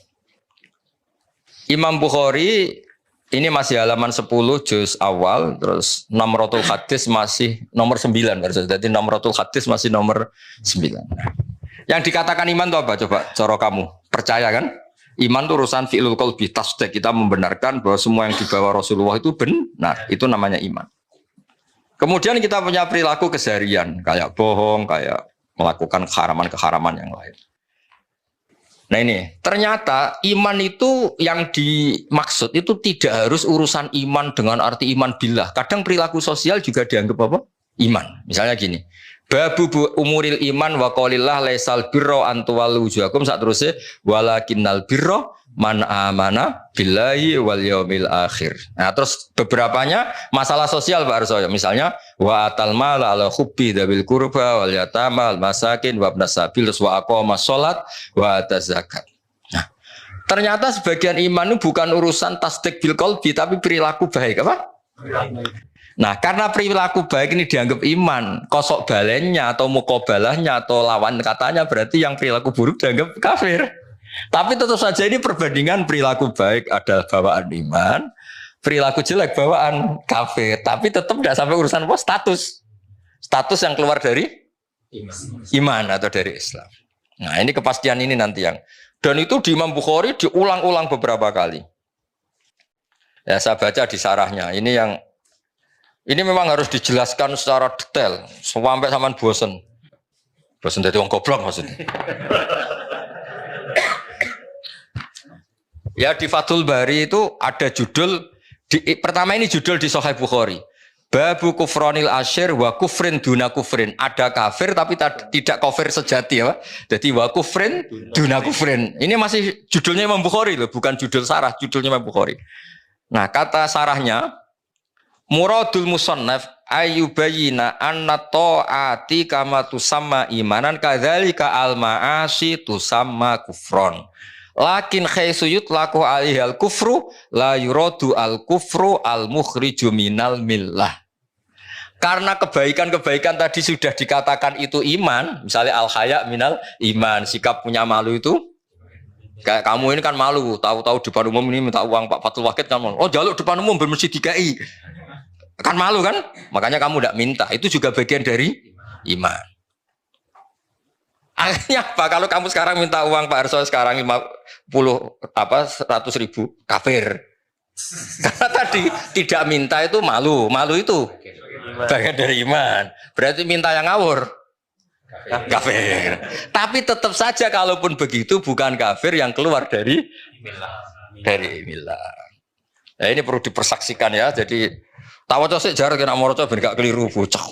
Imam Bukhari ini masih halaman 10 juz awal, terus nomratul hadis masih nomor 9 berarti. Jadi nomratul hadis masih nomor 9. Yang dikatakan iman itu apa? Coba cara kamu. Percaya kan? Iman itu urusan fi'lul qalbi, tasdik. Kita membenarkan bahwa semua yang dibawa Rasulullah itu benar. Itu namanya iman. Kemudian kita punya perilaku keseharian, kayak bohong, kayak melakukan keharaman-keharaman yang lain. Nah ini, ternyata iman itu yang dimaksud itu tidak harus urusan iman dengan arti iman billah. Kadang perilaku sosial juga dianggap apa? Iman. Misalnya gini, babu umuril iman wa qaulillah laisal birra antuwallu wujuhakum sak terusé walakinnal birra man amana billahi wal yaumil akhir. Nah, terus beberapanya masalah sosial Pak Arso. Misalnya wa atal mal ala hubbi dabil qurba wal yatama al masakin wa ibnas sabil wa aqamas shalat wa ataz zakat. Nah, ternyata sebagian iman itu bukan urusan tasdik bil qalbi tapi perilaku baik apa? Nah, karena perilaku baik ini dianggap iman, kosok balennya atau mukobalahnya atau lawan katanya berarti yang perilaku buruk dianggap kafir. Tapi tentu saja ini perbandingan perilaku baik adalah bawaan iman, perilaku jelek bawaan kafir. Tapi tetap tidak sampai urusan apa? Status yang keluar dari iman atau dari Islam. Nah ini kepastian ini nanti yang. Dan itu di Imam Bukhari diulang-ulang beberapa kali. Ya saya baca di sarahnya. Ini memang harus dijelaskan secara detail sampai sampean bosen. Bosen dari wong goblok maksudnya. Ya di Fathul Bari itu ada judul pertama ini judul di Sahih Bukhari. Babu kufronil asyir wa kufrin duna kufrin. Ada kafir tapi tidak kafir sejati ya. Jadi wa kufrin duna kufrin. Ini masih judulnya Imam Bukhari loh, bukan judul sarah, judulnya Imam Bukhari. Nah, kata sarahnya muradul musannaf ayyubayina anna ta'ati kama tusamma imanan kadzalika al ma'asi tusamma kufron. Lakin khaisuyut laku alihal kufru la yuradu al kufru al mukhriju minal millah. Karena kebaikan-kebaikan tadi sudah dikatakan itu iman, misalnya al haya minal iman, sikap punya malu itu Kayak kamu ini kan malu, tahu-tahu depan umum ini minta uang Pak Fatul Wahid kan malu. Oh jaluk depan umum bermesti DKI. Kan malu kan? Makanya kamu tidak minta. Itu juga bagian dari iman. Akhirnya apa? Kalau kamu sekarang minta uang Pak Arso sekarang 100.000 kafir. Karena tadi tidak minta itu malu. Malu itu bagian dari iman. Berarti minta yang ngawur. Kafir. Tapi tetap saja kalaupun begitu bukan kafir yang keluar dari millah. Nah, ini perlu dipersaksikan ya. Jadi tawaca sik jar kena maca ben gak keliru bocah.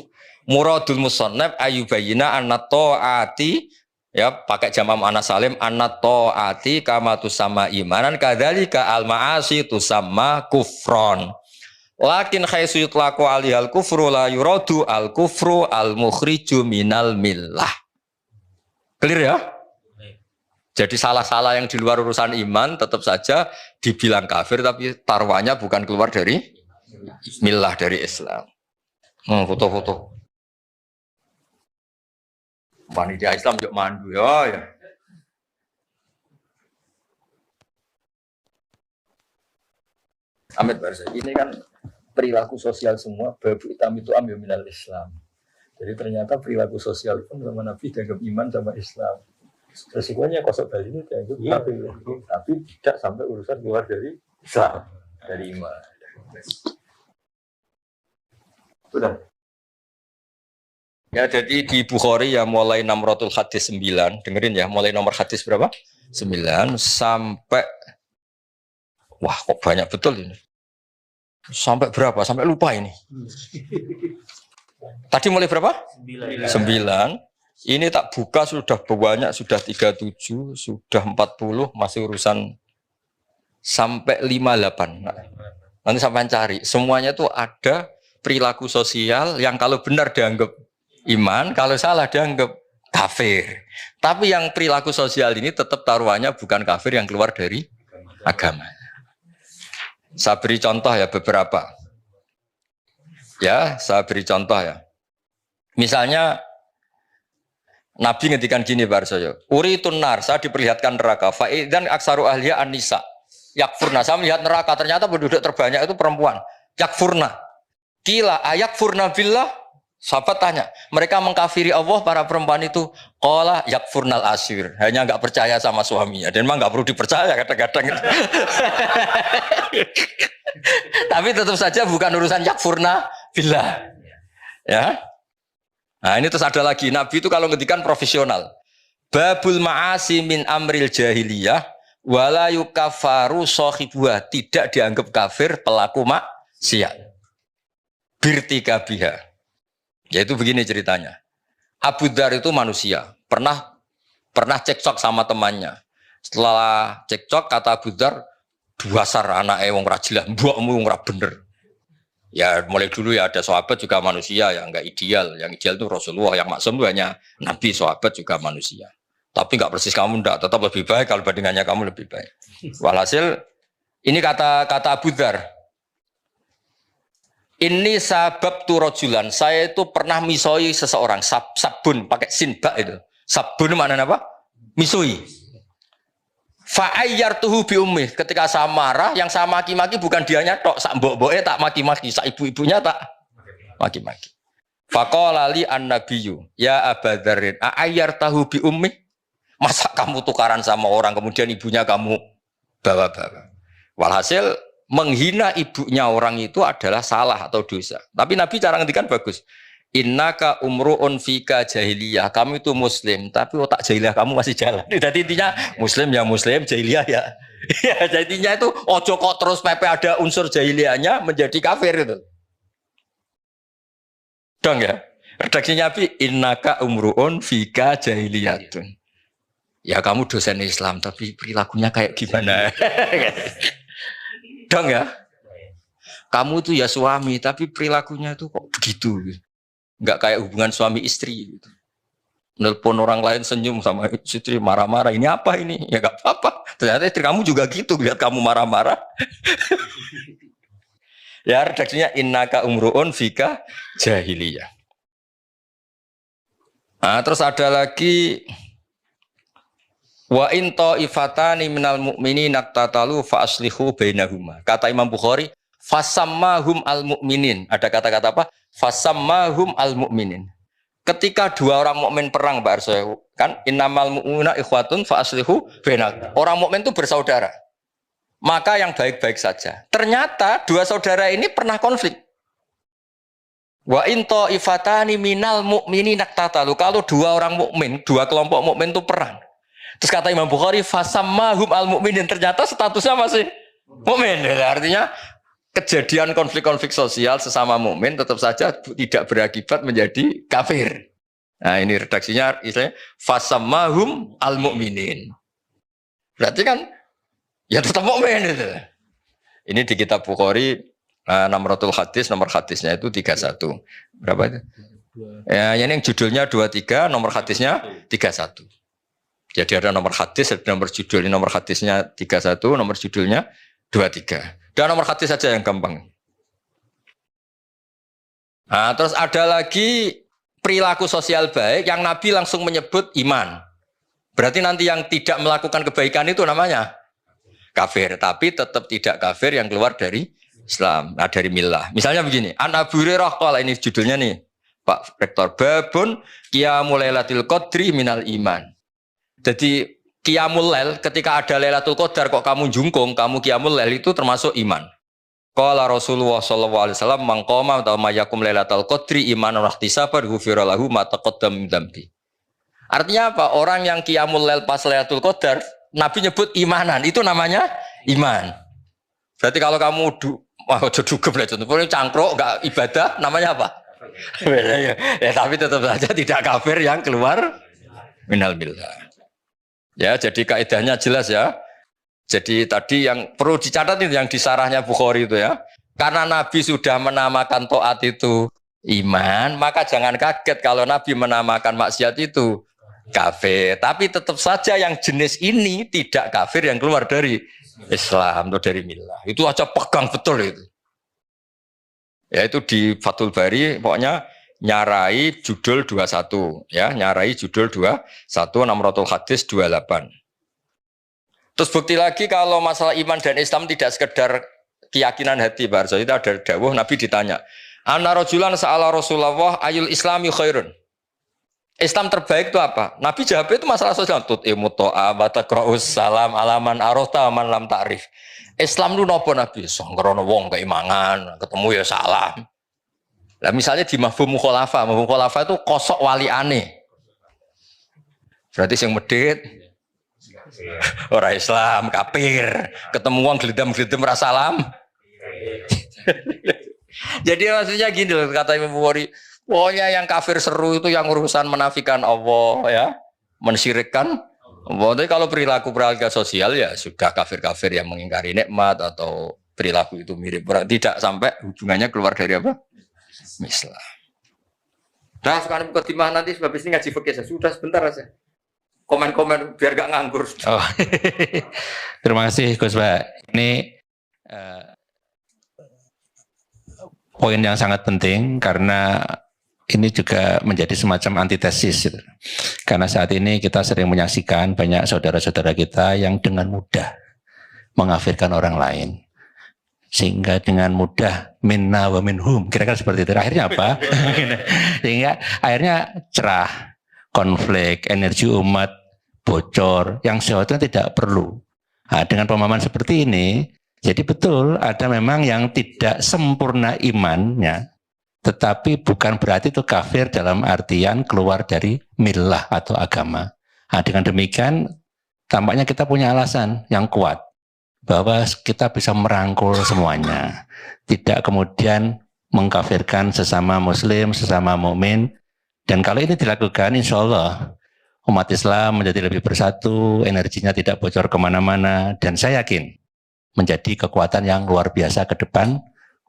Muradul musannaf ayubayina an-ta'ati ya pakai jamak muannats salim an-ta'ati kama tusamma imanan kadzalika al-ma'asi tusamma kufron. Lakin khaisu yutlaqu alihal kufru la yuradu al kufru al mukhriju minal millah. Clear ya? Jadi salah-salah yang di luar urusan iman tetap saja dibilang kafir tapi taruhannya bukan keluar dari millah dari Islam. Foto-foto. Panitia Islam juga mandu ya. Amit Barsa. Ini kan perilaku sosial semua babu hitam itu ambil minal Islam. Jadi ternyata perilaku sosial pun sama Nabi dianggap iman sama Islam. Resikonya kosok bali ini dianggap tapi tidak sampai urusan keluar dari Islam, dari iman. Sudah. Ya jadi di Bukhari ya mulai 600 hadis 9, dengerin ya, mulai nomor hadis berapa? 9 sampai wah kok banyak betul ini. Sampai berapa? Sampai lupa ini. Tadi mulai berapa? 9. Ini tak buka sudah banyak, sudah 37, sudah 40, masih urusan sampai 58. Nanti sampai cari. Semuanya itu ada perilaku sosial yang kalau benar dianggap iman, kalau salah dianggap kafir. Tapi yang perilaku sosial ini tetap taruhannya bukan kafir yang keluar dari agama. Saya beri contoh ya beberapa. Ya, saya beri contoh ya. Misalnya Nabi ngendikan gini Barsoyo, uritun nar, saya diperlihatkan neraka. Faidan aksaru ahliya an-nisa. Yakfurna, saya melihat neraka, ternyata penduduk terbanyak itu perempuan. Yakfurna. Kila ayakfurna billah. Sahabat tanya, mereka mengkafiri Allah para perempuan itu. Qala yakfurnal asyir, hanya enggak percaya sama suaminya. Dan memang enggak perlu dipercaya kadang-kadang. Tapi tetap saja bukan urusan yakfurna billah. Ya. Nah, ini terus ada lagi, Nabi itu kalau ngendikan profesional. Babul ma'asi min amril jahiliyah wala yukaffaru sahibuha, tidak dianggap kafir pelaku maksiat. Birtika biha. Yaitu begini ceritanya. Abu Dzar itu manusia, pernah cekcok sama temannya. Setelah cekcok kata Abu Dzar, dasar anake wong ra jelas, mbokmu wong ra bener. Ya mulai dulu ya ada sahabat juga manusia yang enggak ideal. Yang ideal itu Rasulullah, yang maksum itu hanya Nabi, sahabat juga manusia. Tapi enggak persis kamu enggak, tetap lebih baik kalau bandingannya kamu lebih baik. Walhasil ini kata Abu Dzar. Ini sabab tu rojulan, saya itu pernah misoi seseorang, sabun pakai sinbak itu. Sabun mana apa? Misoi. Fa'ayyar tuhu bi ummi, ketika saya marah, yang saya maki-maki bukan dianya tok, sak mbok-mboke tak maki-maki, sak ibu-ibunya tak maki-maki. Faqala li an-nabiyyu, ya Aba Dzarrin, a'ayyar tahu bi ummi? Masa kamu tukaran sama orang kemudian ibunya kamu bawa-bawa. Walhasil menghina ibunya orang itu adalah salah atau dosa. Tapi Nabi cara ngendikan bagus. Innaka umru'un fika jahiliyah. Kamu itu muslim, tapi otak jahiliyah kamu masih jalan. Jadi intinya muslim ya muslim, jahiliyah ya. Ya, jadinya itu ojo kok terus pepe ada unsur jahiliyahnya menjadi kafir itu. Dong ya. Redaksinya Nabi, innaka umru'un fika jahiliyatun. Ya kamu dosen Islam, tapi perilakunya kayak gimana? Dong ya. Kamu itu ya suami, tapi perilakunya itu kok begitu. Enggak kayak hubungan suami istri gitu. Nelpon orang lain senyum sama istri marah-marah. Ini apa ini? Ya enggak apa-apa. Ternyata istri kamu juga gitu, lihat kamu marah-marah. Ya redaksinya innaka umruun fika jahiliyah. Nah, terus ada lagi Wa in ta'ifatani minal mu'minin naqtatalu fa aslihu bainahuma. Kata Imam Bukhari, fasammahum al-mu'minin. Ada kata-kata apa? Fasammahum al-mu'minin. Ketika dua orang mukmin perang, Mbak Arso, kan innamal mu'minuna ikhwatun fa aslihu bainahum. Orang mukmin itu bersaudara. Maka yang baik-baik saja. Ternyata dua saudara ini pernah konflik. Wa in ta'ifatani minal mu'minin naqtatalu. Kalau dua orang mukmin, dua kelompok mukmin itu perang. Terus kata Imam Bukhari, fasammahum al-mu'minin, ternyata statusnya masih mukmin. Artinya kejadian konflik-konflik sosial sesama mukmin tetap saja tidak berakibat menjadi kafir. Nah, ini redaksinya istilahnya fasammahum al-mu'minin. Berarti kan ya tetap mukmin itu. Ini di kitab Bukhari Namratul Hadis, nomor hadisnya itu 31. Berapa itu? Ya, ini yang judulnya 23, nomor hadisnya 31. Jadi ada nomor hadis, ada nomor judul. Ini nomor hadisnya 31, nomor judulnya 23. Dan nomor hadis saja yang gampang. Nah, terus ada lagi perilaku sosial baik yang Nabi langsung menyebut iman. Berarti nanti yang tidak melakukan kebaikan itu namanya kafir. Tapi tetap tidak kafir yang keluar dari Islam, dari millah. Misalnya begini, An Abu Hurairah, kalau ini judulnya nih, Pak Rektor, babun qiyamul lailatul qadri minal iman. Jadi qiyamul lail ketika ada Lailatul Qadar kok kamu jungkung, kamu qiyamul lail itu termasuk iman. Qala Rasulullah sallallahu alaihi wasallam man qama atau mayakum Lailatul Qadri imanan wa ihtisaban ghufira lahu ma taqaddam min dzambi. Artinya apa? Orang yang qiyamul lail pas Lailatul Qadar, Nabi nyebut imanan, itu namanya iman. Berarti kalau kamu aja dugem lah contohnya cangkruk enggak ibadah, namanya apa? Ya, tapi tetap saja tidak kafir yang keluar minal millah. Ya, jadi kaidahnya jelas ya. Jadi tadi yang perlu dicatat itu yang di sarahnya Bukhari itu ya. Karena Nabi sudah menamakan taat itu iman, maka jangan kaget kalau Nabi menamakan maksiat itu kafir. Tapi tetap saja yang jenis ini tidak kafir yang keluar dari Islam atau dari millah. Itu aja pegang betul itu. Ya itu di Fathul Bari pokoknya nyarai judul 21 ya, nyarai judul 21 Namratul Hadis 28. Terus bukti lagi kalau masalah iman dan Islam tidak sekedar keyakinan hati, Pak Arso. Itu ada dawuh Nabi ditanya, "Anna rajulan sa'ala Rasulullah ayul islami khairun?" Islam terbaik itu apa? Nabi jawab itu masalah sosial. Tut'imu ta'a wa taqra'us salam alaman arota man lam ta'rif. Islam itu napa Nabi? Sanggrono wong keimangan, ketemu ya salam. Lah misalnya di mafhum mukhalafa itu kosok waliane. Berarti yang medit orang Islam kafir, ketemu wong glidam-glidam ra salam. Jadi maksudnya gini loh kata Imam Bukhari, pokoknya yang kafir seru itu yang urusan menafikan Allah ya, mensyirikkan Allah. Tapi kalau perilaku sosial ya sudah kafir-kafir yang mengingkari nikmat atau perilaku itu mirip, tidak sampai hubungannya keluar dari apa? Islam. Nah, sekarang mukadimah nanti sebab ini ngaji fikih sudah sebentar aja. Komen-komen biar gak nganggur. Oh. Terima kasih Gus Pak. Ini poin yang sangat penting karena ini juga menjadi semacam antitesis. Karena saat ini kita sering menyaksikan banyak saudara-saudara kita yang dengan mudah mengafirkan orang lain. Sehingga dengan mudah minna wa minhum, kira-kira seperti itu. Akhirnya apa? Sehingga akhirnya cerah, konflik, energi umat bocor, yang seharusnya tidak perlu. Nah, dengan pemahaman seperti ini, jadi betul ada memang yang tidak sempurna imannya, tetapi bukan berarti itu kafir dalam artian keluar dari millah atau agama. Nah, dengan demikian tampaknya kita punya alasan yang kuat bahwa kita bisa merangkul semuanya, tidak kemudian mengkafirkan sesama muslim, sesama mukmin. Dan kalau ini dilakukan, insya Allah umat Islam menjadi lebih bersatu, energinya tidak bocor kemana-mana, dan saya yakin menjadi kekuatan yang luar biasa ke depan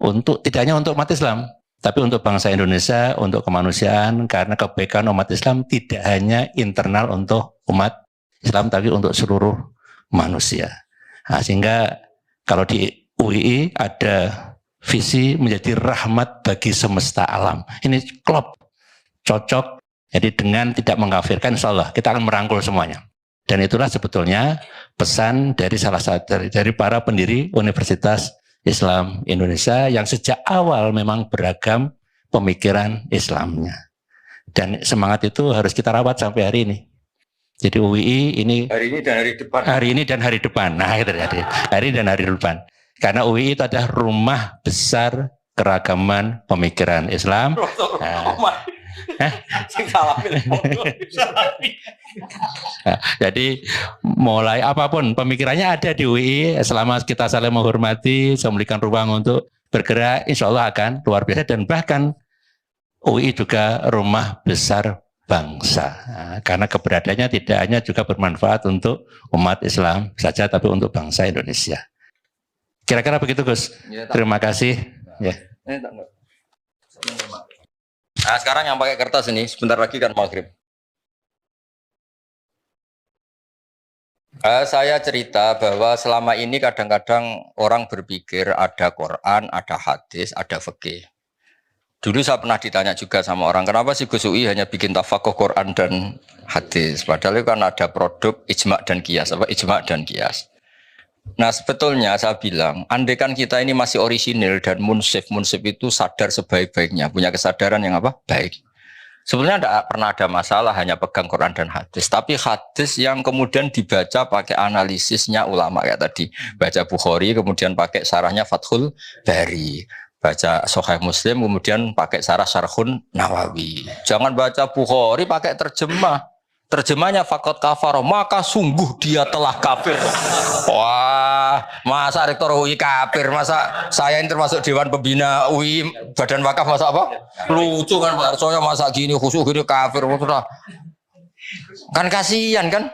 untuk tidak hanya untuk umat Islam, tapi untuk bangsa Indonesia, untuk kemanusiaan, karena kebaikan umat Islam tidak hanya internal untuk umat Islam, tapi untuk seluruh manusia. Nah, sehingga kalau di UII ada visi menjadi rahmat bagi semesta alam. Ini klop, cocok. Jadi dengan tidak mengkafirkan, insya Allah kita akan merangkul semuanya. Dan itulah sebetulnya pesan dari salah satu dari para pendiri Universitas Islam Indonesia yang sejak awal memang beragam pemikiran Islamnya. Dan semangat itu harus kita rawat sampai hari ini. Jadi UII ini Hari ini dan hari depan. Hari ini dan hari depan. Nah, itu jadi hari dan hari depan. Karena UII itu adalah rumah besar keragaman pemikiran Islam. Jadi mulai apapun pemikirannya ada di UII, selama kita saling menghormati, memberikan ruang untuk bergerak, insya Allah akan luar biasa. Dan bahkan UII juga rumah besar bangsa, karena keberadaannya tidak hanya juga bermanfaat untuk umat Islam saja, tapi untuk bangsa Indonesia. Kira-kira begitu, Gus. Terima kasih. Ya. Nah, sekarang yang pakai kertas ini, sebentar lagi kan maghrib. Saya cerita bahwa selama ini kadang-kadang orang berpikir ada Quran, ada hadis, ada fikih. Dulu saya pernah ditanya juga sama orang, kenapa sih Gus UI hanya bikin tafakuh Quran dan hadis? Padahal itu kan ada produk ijma' dan qiyas, ijma' dan qiyas. Nah sebetulnya saya bilang, andaikan kita ini masih orisinil dan munsif itu sadar sebaik-baiknya, punya kesadaran yang baik. Sebenarnya tidak pernah ada masalah hanya pegang Quran dan hadis, tapi hadis yang kemudian dibaca pakai analisisnya ulama kayak tadi, baca Bukhari kemudian pakai sarahnya Fathul Bari, baca Sahih Muslim kemudian pakai sarah Syarhun Nawawi. Jangan baca Bukhari pakai terjemah. Terjemahnya fakot kafar, maka sungguh dia telah kafir. Wah, masa rektor UI kafir, masa saya ini termasuk Dewan Pembina UI, Badan Wakaf, masa apa? Lucu kan Pak Arsonya, masa gini, khusus gini kafir. Kan kasihan kan?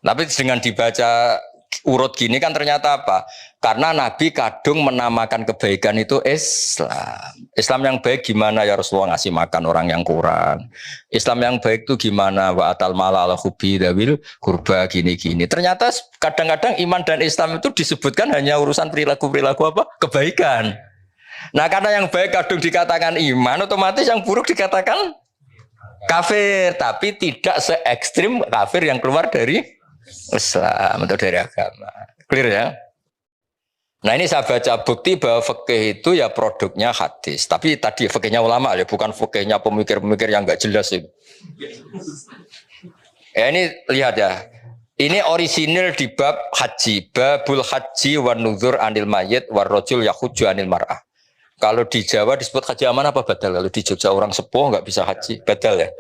Tapi dengan dibaca urut gini kan ternyata apa? Karena Nabi kadung menamakan kebaikan itu Islam. Islam yang baik gimana ya Rasulullah, ngasih makan orang yang kurang. Islam yang baik itu gimana? Wa atal mala ala hubbi dawil kurba gini-gini. Ternyata kadang-kadang iman dan Islam itu disebutkan hanya urusan perilaku-perilaku kebaikan. Nah karena yang baik kadung dikatakan iman, otomatis yang buruk dikatakan kafir. Tapi tidak se ekstrim kafir yang keluar dari Islam atau dari agama. Clear ya? Nah ini saya baca bukti bahwa fikih itu ya produknya hadis. Tapi tadi fikihnya ulama ya, bukan fikihnya pemikir-pemikir yang enggak jelas itu. Ya ini lihat ya. Ini orisinil di bab haji, babul haji wan nuzur anil mayyit war rajul yahujju anil mar'ah. Kalau di Jawa disebut haji aman apa badal? Kalau di Jogja orang sepuh enggak bisa haji, badal ya.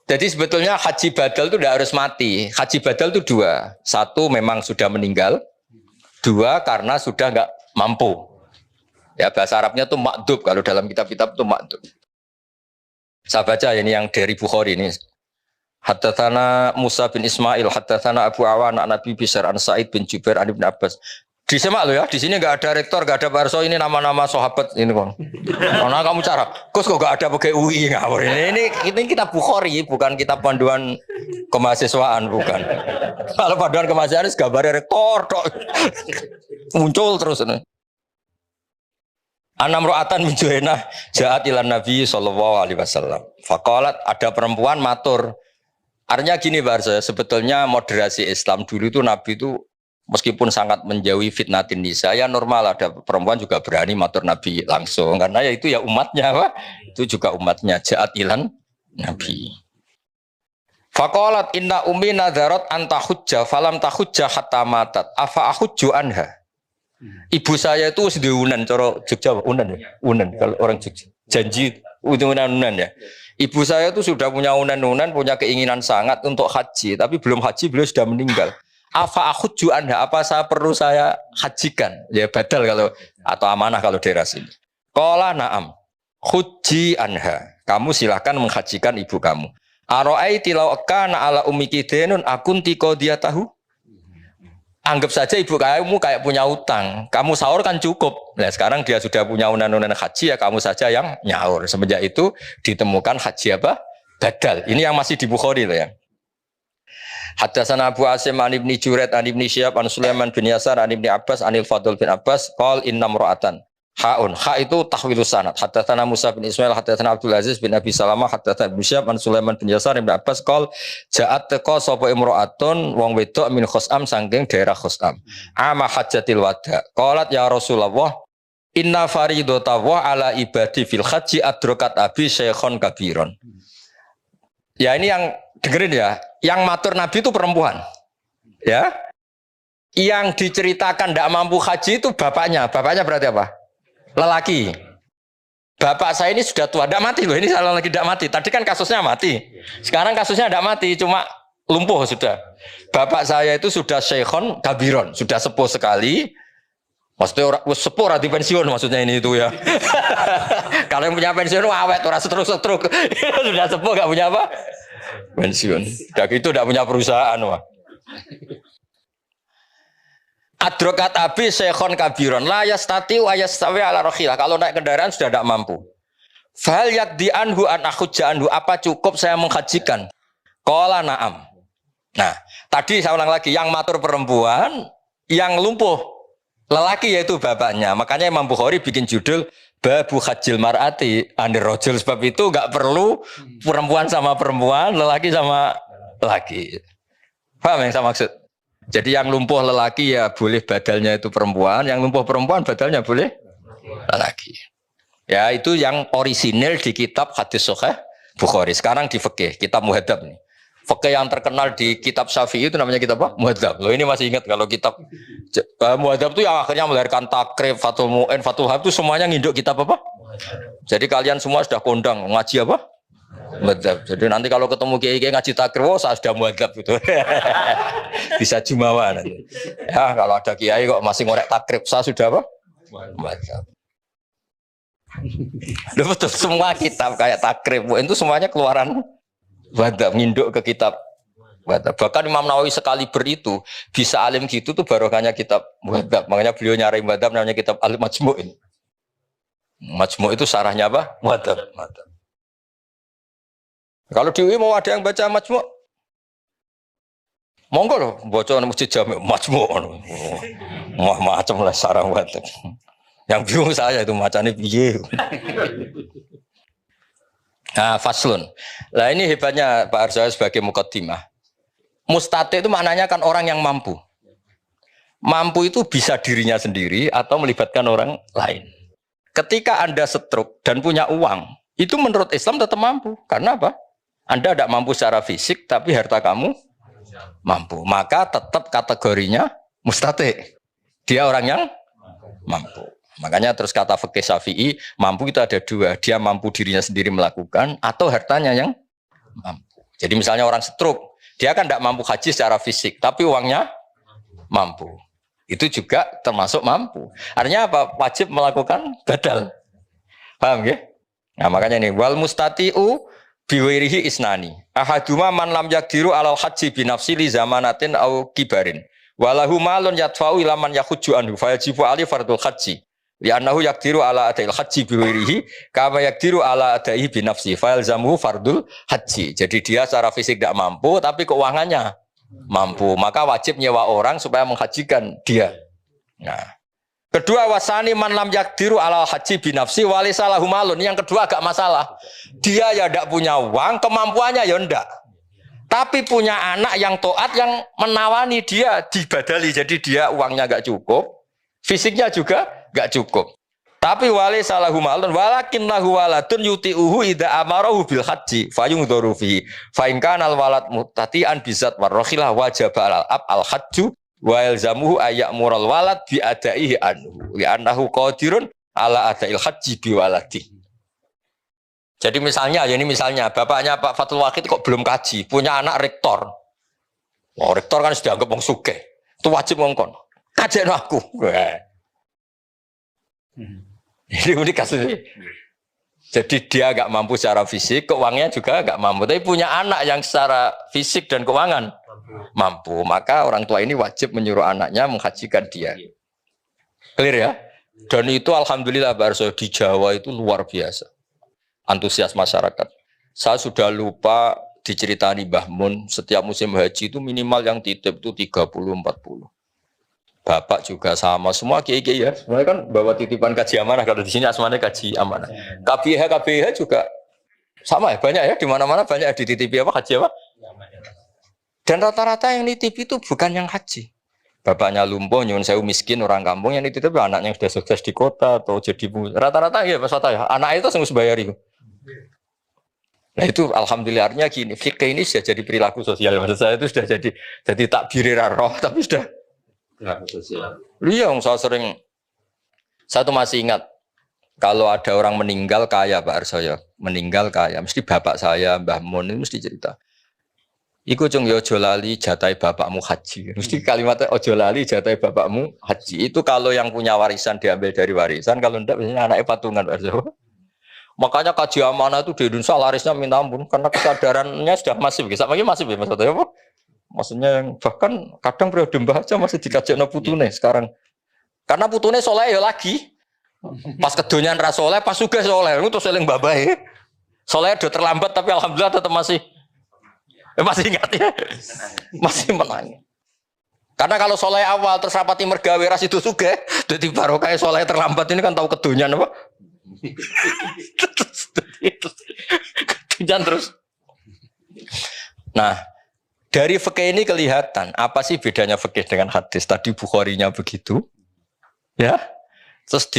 Jadi sebetulnya haji badal itu tidak harus mati. Haji badal itu dua. Satu memang sudah meninggal. Dua karena sudah nggak mampu. Ya bahasa Arabnya itu makdub. Kalau dalam kitab-kitab itu makdub. Saya baca ini yang dari Bukhari ini. Haddatsana Musa bin Ismail, haddatsana Abu Awan an Nabi Bishr an Sa'id bin Jubair an Ibnu Abbas. Disemak lo ya, di sini nggak ada rektor, nggak ada Pak Arso, ini nama-nama sahabat ini kon. Karena kamu cara, kok nggak ada pakai UI ngawur ini kita Bukhari, bukan kitab panduan kemahasiswaan, bukan. Kalau panduan kemahasiswaan gambarnya rektor, muncul terus ini. Anam ro'atan min Juhainah ja'at ilan Nabi sallallahu alaihi wasallam. Faqalat, ada perempuan matur. Artinya gini Pak Arso, sebetulnya moderasi Islam dulu itu Nabi itu meskipun sangat menjauhi fitnatin nisa, ya normal ada perempuan juga berani matur Nabi langsung karena ya itu ya umatnya, Pak. Itu juga umatnya ja'at ilan Nabi. Faqalat inna ummi nadzarat an tahujja falam tahujja hatta matat afa ahujju anha. Ibu saya itu wis diunan cara Jogja, unan ya. Unan kalau orang Jogja. Janji unan ya. Ibu saya itu sudah punya unan-unan, punya keinginan sangat untuk haji, tapi belum haji, beliau sudah meninggal. Afa ahujju anha, apa saya hajikan? Ya badal kalau atau amanah kalau daerah sini. Qala na'am. Huji anha. Kamu silahkan menghajikan ibu kamu. Aro'aiti law kana ala ummiki denun akunti qadiyatahu. Anggap saja ibu kamu kayak punya utang. Kamu sahur kan cukup. Nah, sekarang dia sudah punya unan-unan haji, ya kamu saja yang nyaur. Semenjak itu ditemukan haji apa? Badal. Ini yang masih di Bukhari loh ya. Haddatsana Abu Asim an Ibnu Juraid an Ibnu Syihab an Sulaiman bin Yasar an Ibnu Abbas anil Fadl bin Abbas qol inna mra'atan Haun, ha itu tahwilus sanad. Haddatsana Musa bin Ismail, haddatsana Abdul Aziz bin Abi Salamah, haddatsana Ibnu Syihab an Sulaiman bin Yasar bin Abbas qol ja'at teka sapa imra'atun wong wedok min Khusam saking daerah Khusam. Ama hajjatil wada. Qalat ya Rasulullah, inna faridata wa ala ibadi fil haji adrokat abi syekhon kabiron. Ya ini yang dengerin ya, yang matur Nabi itu perempuan. Ya. Yang diceritakan tidak mampu haji itu bapaknya. Bapaknya berarti apa? Lelaki. Bapak saya ini sudah tua, tidak mati loh. Ini salah lagi tidak mati. Tadi kan kasusnya mati. Sekarang kasusnya tidak mati, cuma lumpuh sudah. Bapak saya itu sudah syekhon kabiron, sudah sepuh sekali. Maksudnya sepuh di pensiun maksudnya ini itu ya. Kalau yang punya pensiun awet, orang setruk-setruk. Sudah sepuh nggak punya apa? Pensiun. Udah gitu tidak punya perusahaan wah. Adrokat abi syekhon kabiron la yastati wa yastawi ala rakhilah. Kalau naik kendaraan sudah tidak mampu. Fal yakdi anhu an akhujja anhu, apa cukup saya menghajikan? Qala na'am. Nah, tadi saya ulang lagi, yang matur perempuan, yang lumpuh lelaki yaitu bapaknya. Makanya Imam Bukhari bikin judul Babu Hajjil Mar'ati Anir Rajul, sebab itu enggak perlu perempuan sama perempuan, lelaki sama lelaki. Paham yang saya maksud? Jadi yang lumpuh lelaki ya boleh badalnya itu perempuan, yang lumpuh perempuan badalnya boleh lelaki. Ya itu yang orisinil di kitab hadis Sahih Bukhari. Sekarang di fikih, kitab Muhadzab nih. Fikih yang terkenal di kitab Syafi'i itu namanya kitab apa? Muhadzab. Loh ini masih ingat kalau kitab Muhadzab itu yang akhirnya melahirkan Takrib, Fathul Mu'in, Fathul Wahhab itu semuanya nginduk kitab apa? Jadi kalian semua sudah kondang ngaji apa? Muhadzab. Jadi nanti kalau ketemu kiai-kiai ngaji takrib, oh saya sudah muhadzab gitu. Bisa jumawa nanti. Ya kalau ada kiai kok masih ngorek takrib, saya sudah apa? Muhadzab. Betul, semua kitab kayak takrib itu semuanya keluaran muhadzab, nginduk ke kitab muhadzab. Bahkan Imam Nawawi sekali beritu bisa alim gitu tuh barokahnya kitab muhadzab. Makanya beliau nyari muhadzab namanya kitab Al-Majmu' ini. Majmu' itu sarahnya apa? Muhadzab. Kalau di UI mau ada yang baca Majmu', monggo loh, baca masjid Jami' Majmu', macam lah sarang banget. Yang bingung saya itu macamnya piye. Nah, faslun. Lah ini hebatnya Pak Arso sebagai mukaddimah. Mustati itu maknanya kan orang yang mampu. Mampu itu bisa dirinya sendiri atau melibatkan orang lain. Ketika Anda stroke dan punya uang, itu menurut Islam tetap mampu. Karena apa? Anda tidak mampu secara fisik, tapi harta kamu mampu. Maka tetap kategorinya mustati. Dia orang yang mampu. Makanya terus kata fikih Syafi'i, mampu itu ada dua. Dia mampu dirinya sendiri melakukan, atau hartanya yang mampu. Jadi misalnya orang stroke, dia kan tidak mampu haji secara fisik, tapi uangnya mampu. Itu juga termasuk mampu. Artinya apa? Wajib melakukan badal. Paham ya? Nah makanya ini, wal mustati'u biwirihi isnani ahaduma man lam yakdiru alal haji binafsi li zamanatin au kibarin walahu malun yadfa'u ila man yakhujju anhu fayajibu ali fardul haji li annahu yakdiru ala adail haji biwirihi kama yakdiru ala adaihi binafsi fayalzamuhu fardul haji. Jadi dia secara fisik tidak mampu tapi keuangannya mampu, maka wajib nyewa orang supaya menghajikan dia. Nah kedua, wasani man lam yakdiru alal haji binafsi walisalahu malun. Yang kedua agak masalah. Dia ya tidak punya uang, kemampuannya ya tidak. Tapi punya anak yang taat yang menawani dia dibadali. Jadi dia uangnya enggak cukup, fisiknya juga enggak cukup. Tapi walisalahu malun walakin lahu waladun yuti'uhu idza amarahu bil haji fayungdharu fi fa in kana al walad muttati'an bizat warrakhilah wajaba al hajju wa ilzamuhu ayyamural walad bi adaihi anhu li annahu qadirun ala adail haji bi waladi. Jadi misalnya ya ini misalnya bapaknya Pak Fatul Wahid kok belum kaji, punya anak rektor. Wah, rektor kan sudah anggap wong sugih. Itu wajib ngongkon. Kajeno aku. Ini kasusnya. Jadi dia enggak mampu secara fisik, keuangannya juga enggak mampu. Tapi punya anak yang secara fisik dan keuangan mampu, maka orang tua ini wajib menyuruh anaknya menghajikan dia. Clear ya? Dan itu alhamdulillah Barso di Jawa itu luar biasa antusias masyarakat. Saya sudah lupa diceritani Mbah Mun, setiap musim haji itu minimal yang titip itu 30-40. bapak juga sama, semua kiai-kiai ya. Semuanya kan bawa titipan kaji amanah. Kalau di sini asmanya kaji amanah. KBH juga sama ya, banyak ya di mana-mana banyak dititipi apa haji apa. Dan rata-rata yang nitipi itu bukan yang haji. Bapaknya lumpuh, nyuwun sewu miskin orang kampung yang nitip anaknya yang sudah sukses di kota atau jadi rata-rata ya Mas Wata ya. Anak itu harus bayar itu. Nah itu alhamdulillah artinya gini, fikih ini sudah jadi perilaku sosial. Maksud saya itu sudah jadi takbir roh tapi sudah perilaku sosial. Iya, saya tuh masih ingat kalau ada orang meninggal kaya Pak Arsoyo, meninggal kaya, mesti bapak saya Mbah Mun itu mesti cerita. Iku cung yo ojo lali jatai bapakmu haji. Mesti kalimatnya ojo lali jatai bapakmu haji. Itu kalau yang punya warisan diambil dari warisan, kalau enggak biasanya anaknya patungan. Makanya kaji amanah itu di Indonesia larisnya minta ampun karena kesadarannya sudah masif. Lagi masif ya maksudnya apa? Maksudnya yang bahkan kadang periode mbah aja masih dikajian putune sekarang. Karena putune soleh ya lagi. Pas kedonyan ra soleh, pas sugih soleh. Itu seling babae. Soleh udah terlambat tapi alhamdulillah tetap masih ingat ya, masih menang. Karena kalau soleh awal terus rapati mergawe ras itu suge, jadi barokah soleh terlambat ini kan tahu kedonyan apa? Kedonyan terus. Nah, dari fikih ini kelihatan apa sih bedanya fikih dengan hadis? Tadi Bukharinya begitu, ya. Terus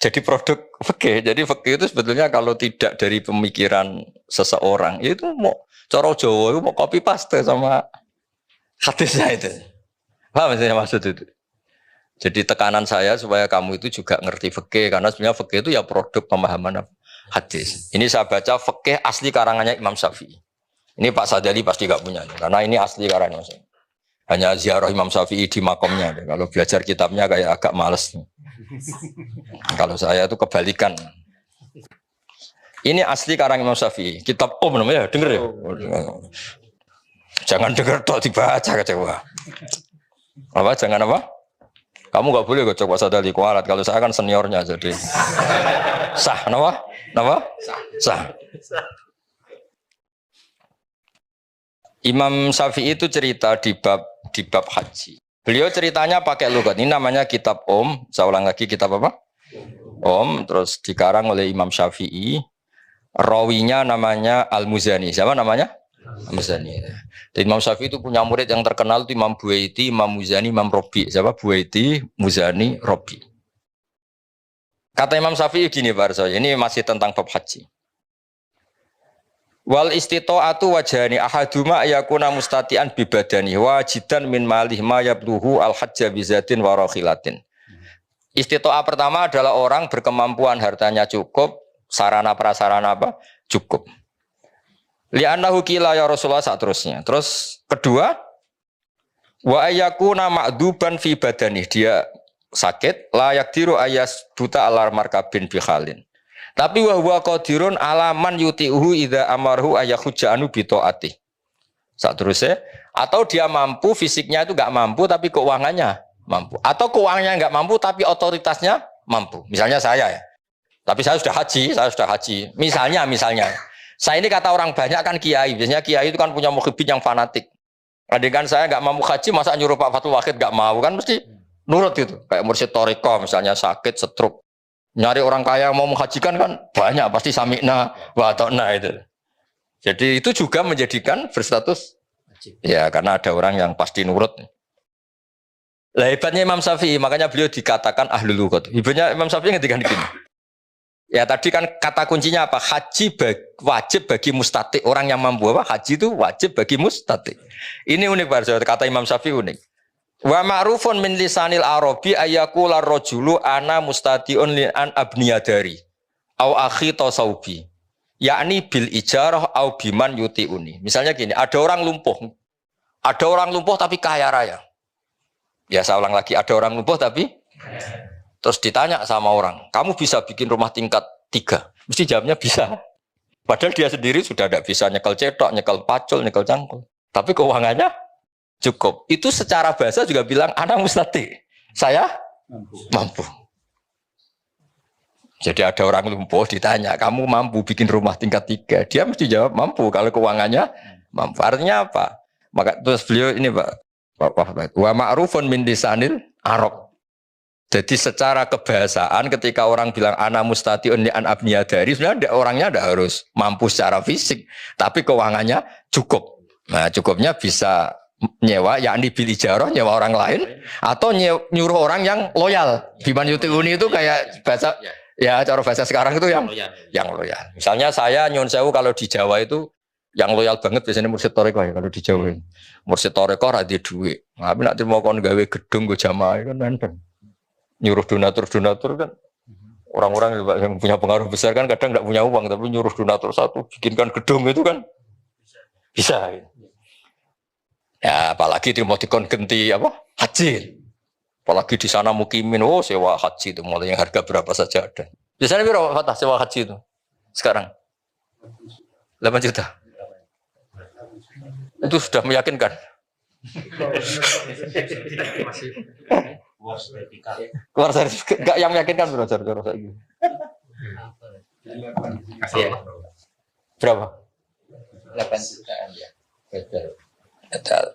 jadi produk fikih. Jadi fikih itu sebetulnya kalau tidak dari pemikiran seseorang, itu mau cara Jawa itu mau copy paste sama hadisnya itu. Paham maksud itu? Jadi tekanan saya supaya kamu itu juga ngerti fikih karena sebenarnya fikih itu ya produk pemahaman hadis. Ini saya baca fikih asli karangannya Imam Syafi'i. Ini Pak Sadali pasti gak punya karena ini asli karangan saya. Hanya ziarah Imam Syafi'i di makomnya. Kalau belajar kitabnya kayak agak males. Kalau saya itu kebalikan. Ini asli karang Imam Syafi'i. Kitab namanya, denger ya? Jangan denger tok dibaca kecewa. Apa? Jangan apa? Kamu gak boleh coba sadali kualat. Kalau saya kan seniornya jadi. Sah, kenapa? Kenapa? Sah. Imam Syafi'i itu cerita di bab haji. Beliau ceritanya pakai lugat. Ini namanya kitab Saya ulang lagi kitab apa? Terus dikarang oleh Imam Syafi'i. Rawinya namanya Al-Muzani. Siapa namanya? Al-Muzani. Dan Imam Syafi'i itu punya murid yang terkenal itu Imam Buaiti, Imam Muzani, Imam Robi. Siapa? Buaiti, Muzani, Robi. Kata Imam Syafi'i gini Pak Arso, ini masih tentang bab haji. Wal istita'atu wajhani ahaduma yakuna mustati'an bibadani wajidan min malih ma yabluhu al-hajja bizatin wa rakhilatin. Istita'ah pertama adalah orang berkemampuan hartanya cukup, sarana prasarana apa? Cukup. Li'annahu qila ya Rasulullah seterusnya. Terus kedua, wa ayyakuna ma'duban fi badani. Dia sakit, la yakdiru ayas buta ala markabin bikhalin. Tapi wa huwa qadirun ala man yuti'uhu idza amarhu ayakhujja anu bi taati. Seterusnya, atau dia mampu fisiknya itu enggak mampu tapi keuangannya mampu. Atau keuangannya enggak mampu tapi otoritasnya mampu. Misalnya saya ya. Tapi saya sudah haji. Misalnya, saya ini kata orang banyak kan kiai. Biasanya kiai itu kan punya mukhibin yang fanatik. Andai kan saya nggak mampu haji, masa nyuruh Pak Fatul Wahid nggak mau kan mesti nurut itu. Kayak Mursyid Toriko misalnya sakit, stroke. Nyari orang kaya yang mau menghajikan kan banyak, pasti sami'na wa ata'na itu. Jadi itu juga menjadikan berstatus ya karena ada orang yang pasti nurut. Lah hebatnya Imam Syafi'i, makanya beliau dikatakan ahlul lughah. Hebatnya Imam Syafi'i ngetikan gini. Ya tadi kan kata kuncinya apa? Haji wajib bagi mustati. Orang yang mampu apa? Haji itu wajib bagi mustati. Ini unik Pak, kata Imam Syafi'i unik. Wa ma'rufun min lisanil arabi ayyakula rajulu ana mustati'un li an abniyadari au akhi tasawbi. Yakni bil ijarah au biman yuti'uni. Misalnya gini, ada orang lumpuh. Ada orang lumpuh tapi kaya raya. Ya saya ulang lagi, ada orang lumpuh tapi terus ditanya sama orang, kamu bisa bikin rumah tingkat 3? Mesti jawabnya bisa. Padahal dia sendiri sudah tidak bisa nyekel cetok, nyekel pacul, nyekel cangkul. Tapi keuangannya cukup. Itu secara bahasa juga bilang, anak mustati. Saya mampu. Jadi ada orang lumpuh ditanya, kamu mampu bikin rumah tingkat 3? Dia mesti jawab mampu kalau keuangannya mampu. Artinya apa? Maka terus beliau ini Pak, Wa ma'rufun min lisanil Arab. Jadi secara kebahasaan ketika orang bilang ana mustatiun li an abniya dari, sebenarnya orangnya tidak harus mampu secara fisik, tapi keuangannya cukup. Nah, cukupnya bisa nyewa, yakni bil ijarah, nyewa orang lain, atau nyuruh orang yang loyal. Biman yutiuni itu kayak bahasa, ya cara bahasa sekarang itu yang loyal. Misalnya saya nyun sewu kalau di Jawa itu yang loyal banget biasanya mursyid toreko ya kalau di Jawa. Mursyid toreko rada duit. Tapi nak mau kon gawe gedung go jamaah kan kan. Nyuruh donatur kan. Orang-orang yang punya pengaruh besar kan kadang enggak punya uang tapi nyuruh donatur satu bikinkan gedung itu kan bisa. Ya apalagi mau dikon genti apa? Haji. Apalagi di sana mukimin, sewa haji itu mulai yang harga berapa saja ada. Biasanya berapa Fatah sewa haji itu? Sekarang 8 juta. Itu sudah meyakinkan. Keluar sertifikat. Enggak yang meyakinkan belajar ini. Berapa? 8 jutaan ya. Betul.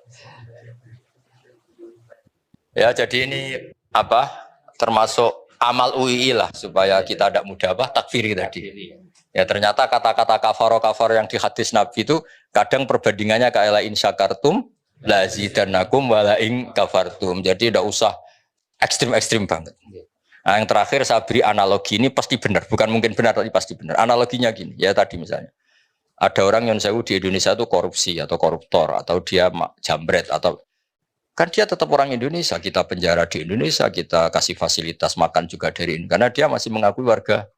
Ya jadi ini apa? Termasuk amal UII lah supaya kita tidak mudah takfiri tadi. Ya ternyata kata-kata kafaro yang di hadis Nabi itu kadang perbandingannya kayak la in syakartum lazidannakum wala in kafartum. Jadi tidak usah ekstrim banget. Nah, yang terakhir saya beri analogi ini pasti benar, bukan mungkin benar tapi pasti benar. Analoginya gini, ya tadi misalnya ada orang yang sewu di Indonesia itu korupsi atau koruptor atau dia jambret atau kan dia tetap orang Indonesia, kita penjara di Indonesia, kita kasih fasilitas makan juga dari ini karena dia masih mengakui warga.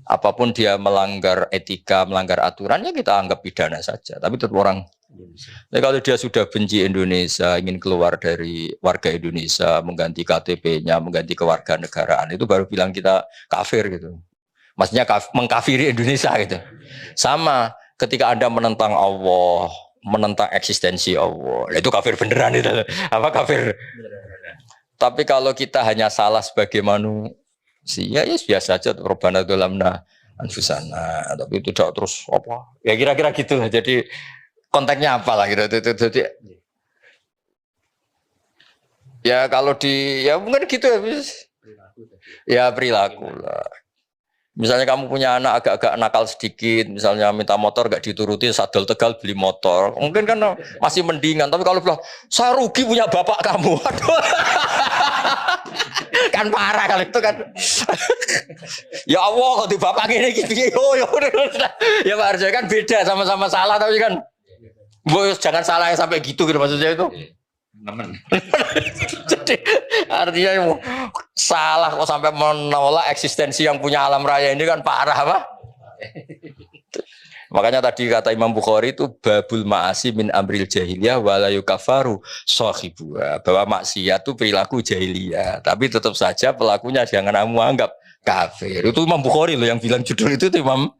Apapun dia melanggar etika, melanggar aturannya kita anggap pidana saja. Tapi tetap orang Indonesia. Nah, kalau dia sudah benci Indonesia, ingin keluar dari warga Indonesia, mengganti KTP-nya, mengganti kewarganegaraan, itu baru bilang kita kafir gitu. Maksudnya mengkafiri Indonesia gitu. Sama ketika Anda menentang Allah, menentang eksistensi Allah, itu kafir beneran itu. Apa kafir? Tapi kalau kita hanya salah sebagai manusia, ya biasa aja Rabbana dzalamna anfusana, tapi itu tidak terus apa ya kira-kira gitu. Jadi konteksnya apa lah gitu. Jadi ya kalau di ya mungkin gitu ya perilaku lah. Misalnya kamu punya anak agak-agak nakal sedikit, misalnya minta motor gak dituruti, sadel Tegal beli motor, mungkin kan masih mendingan. Tapi kalau bilang saya rugi punya bapak kamu, aduh. Kan parah kalau itu kan. Ya Allah kalau di bapak ini ya Pak Arjo kan beda, sama-sama salah tapi kan jangan salah yang sampai gitu maksudnya itu. Jadi artinya salah kok sampai menolak eksistensi yang punya alam raya ini kan parah apa? Makanya tadi kata Imam Bukhari itu babul ma'asi min amril jahiliyah wala yukafaru sahibuha, bahwa maksiat itu perilaku jahiliyah tapi tetap saja pelakunya jangan kamu anggap kafir. Itu Imam Bukhari loh yang bilang judul itu Imam.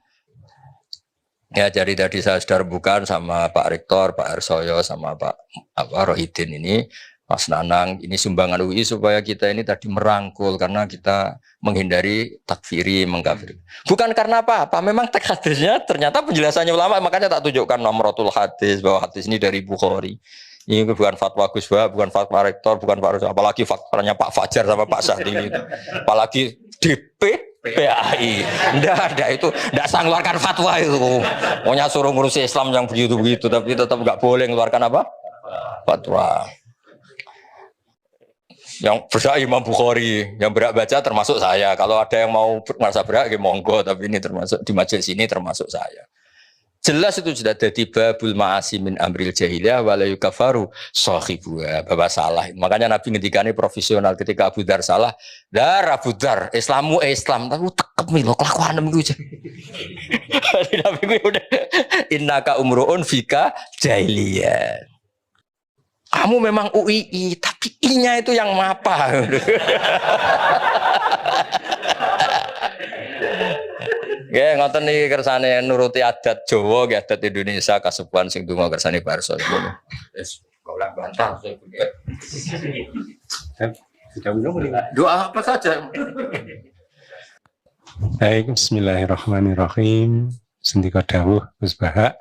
Ya jadi tadi saya sudah bukan sama Pak Rektor, Pak Arsoyo sama Pak Rohidin ini, Mas Nanang, ini sumbangan UI supaya kita ini tadi merangkul karena kita menghindari takfiri, mengkafiri. Bukan karena apa-apa, memang teks hadisnya ternyata penjelasannya ulama, makanya tak tunjukkan nomorotul hadis bahwa hadis ini dari Bukhari. Ini bukan fatwa Gus Bah, bukan fatwa Rektor, bukan Pak Arsoyo, apalagi faktanya Pak Fajar sama Pak Sahdi itu. Apalagi DP PAI, ndak ada itu, ndak sang keluarkan fatwa itu. Pokoknya suruh ngurusi Islam yang begitu-begitu, tapi tetap nggak boleh mengeluarkan apa? Fatwa. Yang berhak Imam Bukhari, yang berhak baca termasuk saya. Kalau ada yang mau merasa berhak, ya monggo. Tapi ini termasuk di majelis ini termasuk saya. Jelas itu sudah jadi babul ma'asi min amril jahiliyah wala yukafaru sahibuha, bahwa salah. Makanya Nabi ngendikane profesional ketika Abu Dzar salah, "Dar Abu Dzar, Islamu Islam, tapi tekep milo kelakuanem iku." Nabi gue udah innaka umruun fika jahiliyah. Kamu memang UII, tapi I-nya itu yang apa? Ya ngoten niki kersane nuruti adat Jawa, adat Indonesia kasepuhan sing donga kersane Barso. Wis golek bantah. Doa apa saja. Baik, bismillahirrahmanirrahim. Sendika dawuh Gus Bah.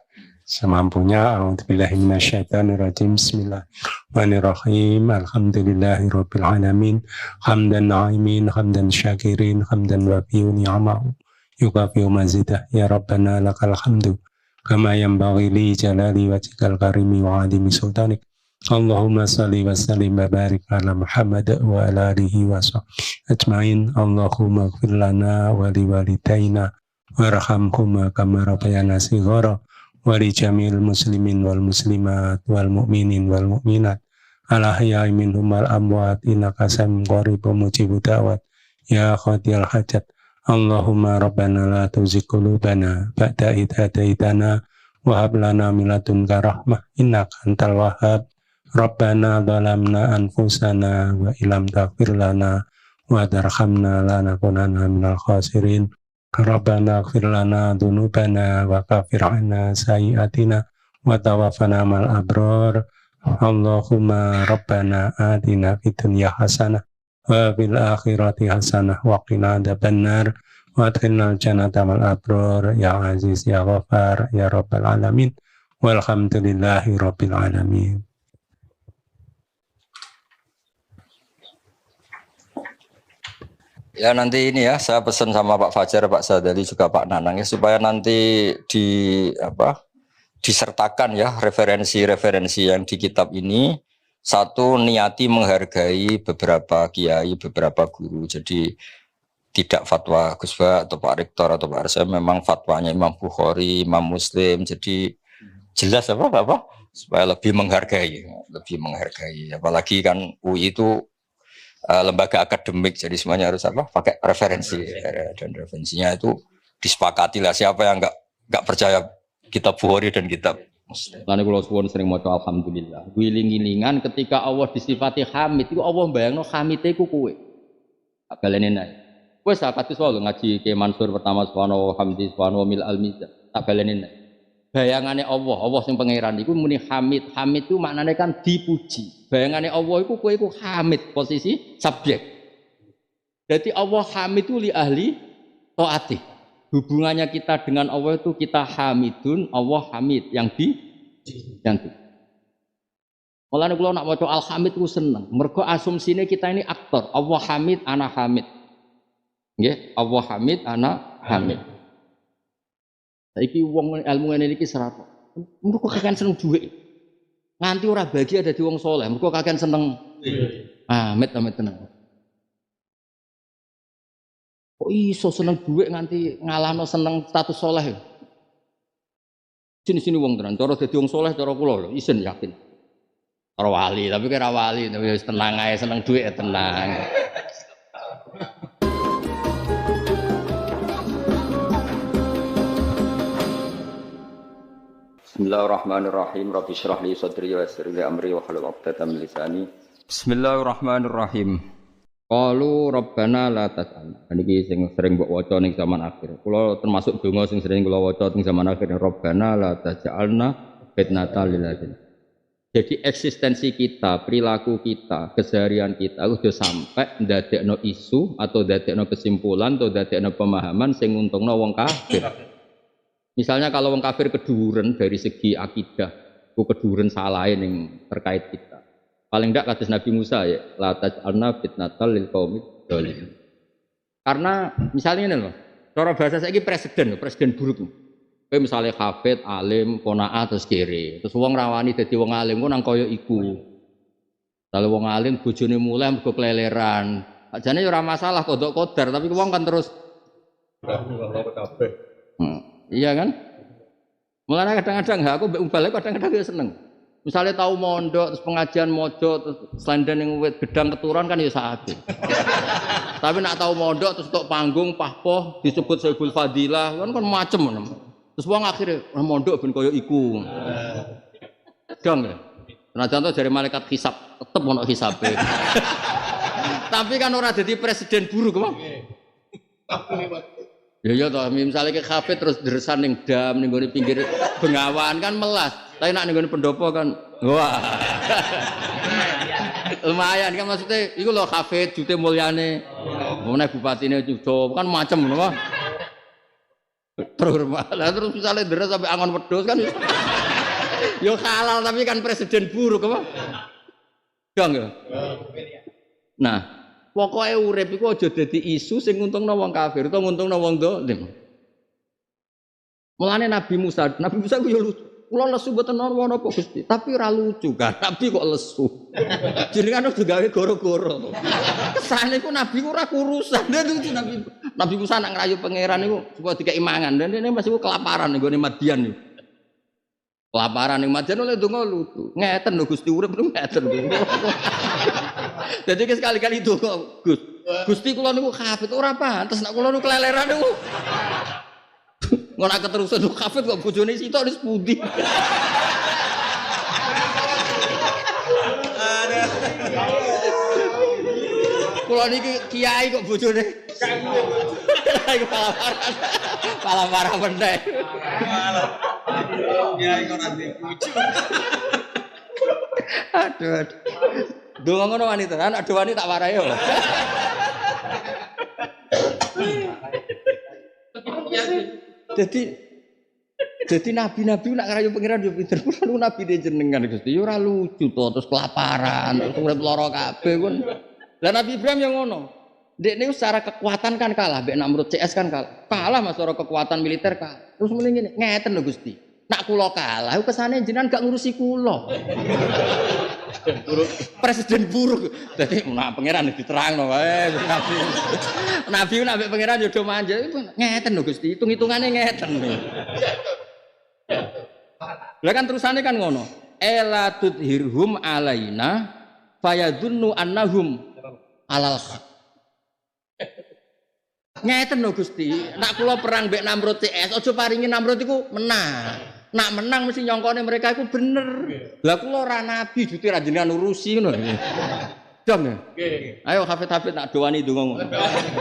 semampunya. A'udzubillahi minasyaitonirrajim. Bismillahirrahmanirrahim. Alhamdulillahirabbil alamin. Hamdan na'imin, hamdan syakirin, hamdan wafi'u ni'amahu yukafi'u mazidah. Ya Rabbana lakal hamdu kama yanbaghi li jalali wajhikal karimi wa 'azimi sultanik. Allahumma salli wa sallim wa barik ala Muhammad wa ala alihi wa sahbihi ajmain. Allahumma ighfir lana wa liwalidayna warhamhuma kama rabbayana shighara wa li jamil muslimin wal muslimat wal mu'minin wal mu'minat al ahya'i minhum wal amwat innaka samiyun qaribun mujibud da'wat ya qadiyal hajat. Allahumma rabbana la tuzigh qulubana ba'da idh hadaitana wa hab lana min ladunka rahmah innaka antal wahhab. Rabbana zalamna anfusana wa illam taghfir lana wa tarhamna lanakunanna minal khasirin. Rabbana ighfir lana dzunubana wa kaffir 'anna sayyi'atina wa tawaffana ma'al abrar. Allahumma rabbana atina fid dunya hasanah wa fil akhirati hasanah wa qina adzabannar wa adkhilnal jannata ma'al abrar ya aziz ya ghafar ya rabbal alamin. Walhamdulillahi rabbil alamin. Ya nanti ini ya saya pesan sama Pak Fajar, Pak Sadali juga Pak Nanang ya supaya nanti disertakan ya referensi-referensi yang di kitab ini. Satu, niati menghargai beberapa kiai, beberapa guru. Jadi tidak fatwa Gus Ba atau Pak Rektor atau Pak Arsya, memang fatwanya Imam Bukhari, Imam Muslim. Jadi jelas apa supaya lebih menghargai. Apalagi kan UI itu lembaga akademik, jadi semuanya harus pakai referensi, dan referensinya itu disepakati lah. Siapa yang nggak percaya kitab Bukhari dan kitab Muslim. Lalu kalau suwon sering maca alhamdulillah. Wiling-wilingan ketika Allah disifati hamid, itu Allah bayangno hamide iku kowe. Tak baleni nek. Wes kados wae ngaji ke Mansur pertama subhanahu wa hamdi subhanahu wa mil al-mizan. Tak baleni nek. Bayangane Allah sing pangeran iku muni hamid. Hamid itu maknane kan dipuji. Bayangane Allah iku kowe iku hamid, posisi subjek. Jadi Allah hamid itu li ahli taati. Hubungannya kita dengan Allah itu kita hamidun, Allah hamid yang di. Mulane kula nak maca al-hamid ku seneng. Mergo asumsine kita ini aktor. Allah hamid, ana hamid. Nggih, Allah hamid, ana hamid. Saiki wong ilmu ngene iki serat. Mergo kakean seneng dhuwit. Nganti ora bahagia dadi wong saleh, mergo kakean seneng. Amit tenang. Kok iso seneng dhuwit nganti ngalahno seneng status saleh. Sini wong tenan, cara dadi wong saleh cara kula lho, isen yakin. Cara wali, tapi kira wali, tapi wis tenang ae, seneng dhuwit ya tenang. Bismillahirrahmanirrahim. Rabbi shrah li sadri wa yassir li amri wa hlul 'uqdatam min lisani. Bismillahirrahmanirrahim. Qalu rabbana la tas'alna. Niki sing sering mbok waca ning zaman akhir. Kula termasuk donga sing sering kula waca ning zaman akhir, rabbana la tas'alna fitnatal lil ladin. Jadi eksistensi kita, perilaku kita, keseharian kita udah sampai ndadekno isu atau ndadekno kesimpulan atau ndadekno pemahaman sing nguntungno wong kafir. Misalnya kalau wong kafir keduren dari segi akidah, ku keduren salah yang terkait kita. Paling tidak kados Nabi Musa ya, la taj'alna fitnatal lil qaumid dzalimin. Karena misalnya ini loh, cara bahasa saiki presiden buruk. Kowe misalnya hafid, alim, qanaah terus kere. Terus wong rawani dadi wong alim ku nang kaya iku. Kalau wong alim bojone mulai mergo keleleran. Ajane ya ora masalah kodok kodar, tapi wong kan terus iya kan? Mulanya kadang-kadang aku mbek umbale kadang-kadang ya seneng. Misalnya tahu mondok terus pengajian mojo terus slandan yang wit gedang keturunan kan ya saate. Tapi nak tahu mondok terus tok panggung pahpoh disebut Sayyidul Fadilah kan macem. Terus wong akhirnya mondok ben koyo iku. Gedang ya. Nah contoh dari malaikat hisab tetep ono hisabe. Tapi kan ora dadi presiden buruk kok. Ya toh, misalnya ke kafe terus deresan ning dam ning gone pinggir Bengawan kan melas. Tapi nak ning gone pendopo kan wah. Lumayan kan maksudnya iku lho kafe jute mulyane. Meneh bupatine juga kan macem ngono. terhormat. Lah terus misalnya deres sampai angon wedhus kan yo halal tapi kan presiden buruk apa? Dong ya. Nah, pokoknya urip iku aja dadi isu sing nguntungno wong kafir utawa nguntungno wong dolim. Mulane Nabi Musa ku yo lucu. Kula lesu mboten ana apa Gusti, tapi ora lucu kan. Nabi kok lesu. Jenengan udah gawe goro-goro. Kesane ku Nabi ku ora kurusan. Itu Nabi Musa nak ngrayu pangeran niku supaya dikeki mangan. Dan ini masih kelaparan nggone Madian niku. Kelaparan ning Madian oleh donga lucu. Ngeten lho Gusti urip niku ngeten. Dadi sekali-kali donga, Gusti kula niku hafid ora pantes nek kula niku keleleran niku. Ngono keterusan lu kafir kok bojone sitok wis pundi. Kula niki kiai kok bojone. Iku pala parah meneh. Kiai kok nanti puji. Aduh. Donga ngono wanita, anak dewani tak warai yo. Jadi nabi-nabi nak ngerayu pangeran yo pinter. Kulo nabi de jenengan Gusti. Yo ora lucu to terus kelaparan, terus urip lara kabeh kon. Lah Nabi Ibrahim yang ngono. Dekne secara kekuatan kan kalah, mbek Namrud CS kan kalah. Kalah Mas secara kekuatan militer kalah. Terus muni ngene, ngeten lho Gusti. Nak kula kalah, kesane jenengan gak ngurusi kula. Presiden buruk. Dadi nak pangeran diterangno wae nabi. Nabi nak mbek pangeran yo do manja. Ngeten lho Gusti, hitung-hitungane ngeten. Lah kan terusane kan ngono. Ela tudhirhum alaina fayadunnu annahum alal haq. Ngeten lho Gusti, nak kula perang mbek Namrud CS, aja paringi Namrud iku menang. Nak menang mesti nyongkone mereka iku bener. Lah kula ora nabi juti ra jenengan urusi ngono. Dom ya? Ayo hafid-hafid nak doani donga ngono.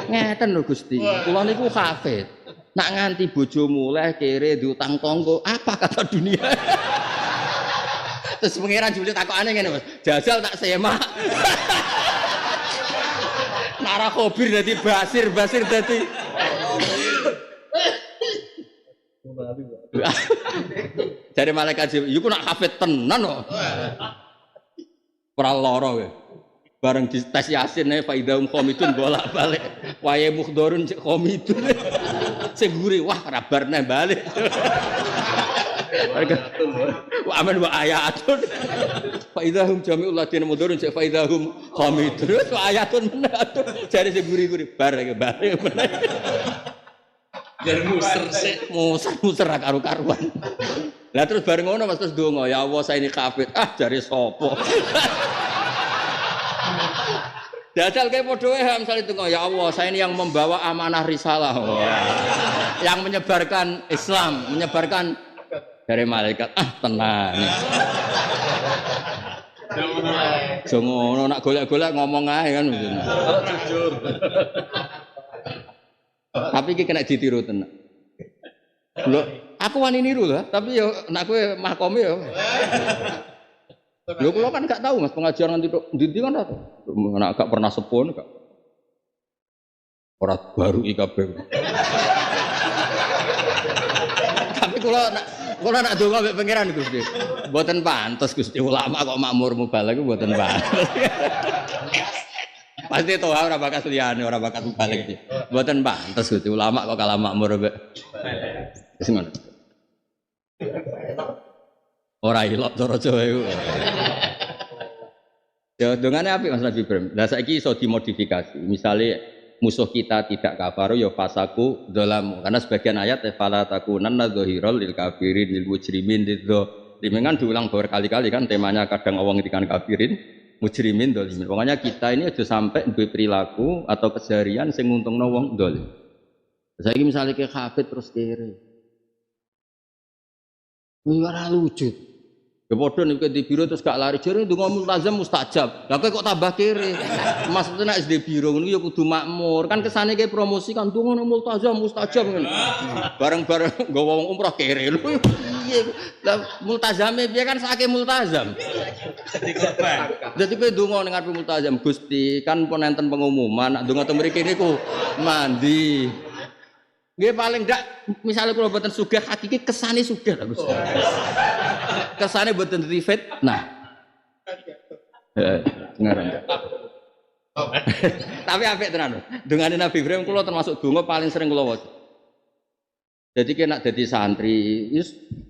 Ngeten lho Gusti, kula niku hafid. Nak nganti bojo mulai kere diutang tangga, apa kata dunia? Terus pengiran Juli takokane ngene, Mas. Jajal tak semak. Nara khobir dadi basir dadi. Dari malaikat Jibril, iku nak hafid tenan kok. Ora lara kowe. Bareng di tes Yasin ae faidahum khamidun bolak-balik. Wae mukhdorun cek khamidun. Sing guri wah rabarne balik. Wa aman wa ayatun. Faidahum jami'ul ladina mudhurun cek faidahum khamidun. Wa ayatun menatu. Jare sing guri-guri bareng balik. Jadi muser karu-karuan. Lah terus bareng ngono Mas terus donga, ya Allah saya ini kafir. Jare sapa? Dadal kayak padha wae misale donga, ya Allah saya ini yang membawa amanah risalah. Yang menyebarkan Islam, menyebarkan dari malaikat. Tenang. Jongono nak golek-golek ngomong ae kan. Jujur. Tapi iki kena ditiru tenan. Lho, aku wani niru lho, tapi yo nek kowe mahkome yo. Lho kula kan gak tahu Mas pengajian nanti ndi kan ora. Nek gak pernah sepon gak. Ora baru IKB. Tapi kula nak donga mbek pangeran Gusti. Mboten pantes Gusti ulama kok makmur mubalek mboten pantes. Pasti toh ora bakat liyane, ora bakat balik iki. Mboten pantes Gusti ulama kok kalah makmur mbek. Wis ngono. Ora ilok cara Jawa iku. Ya dongane apik Mas Nabi Ibrahim. Lah saiki iso dimodifikasi. Misale musuh kita tidak kafaru ya fasaku dzalamu. Karena sebagian ayat fala takunanna dzahirul lil kafirin lil mujrimin dimengan diulang berkali-kali kan temanya kadang wong ngendikan kafirin mujrimin dzalimin. Pokoknya kita ini aja sampai duwe perilaku atau keseharian sing nguntungno wong dzalim. Saiki misale ke hafid terus kere. Ora lucu. Ya padha nek di biro terus gak lari jare ndonga multazam mustajab. Lah kok tambah kere. Maksudnya nek di biro ngono ya kudu makmur. Kan kesane ke promosi kan ndonga multazam mustajab ngene. Bareng-bareng nggawa wong umrah kere lho. Piye? Lah multazame piye kan sakake multazam. Dadi korban. Dadi kowe ndonga ning arep multazam Gusti kan pun enten pengumuman nek ndonga teng mriki niku mandi. Nggih paling ndak misalnya kula mboten sugih hakiki kesane sugih lho Gus. Kesane mboten rifet. Nah. Ngaran. Tapi apik tenan. Dungane Nabi Ibrahim kula termasuk donga paling sering kula waca. Jadi kena dadi santri,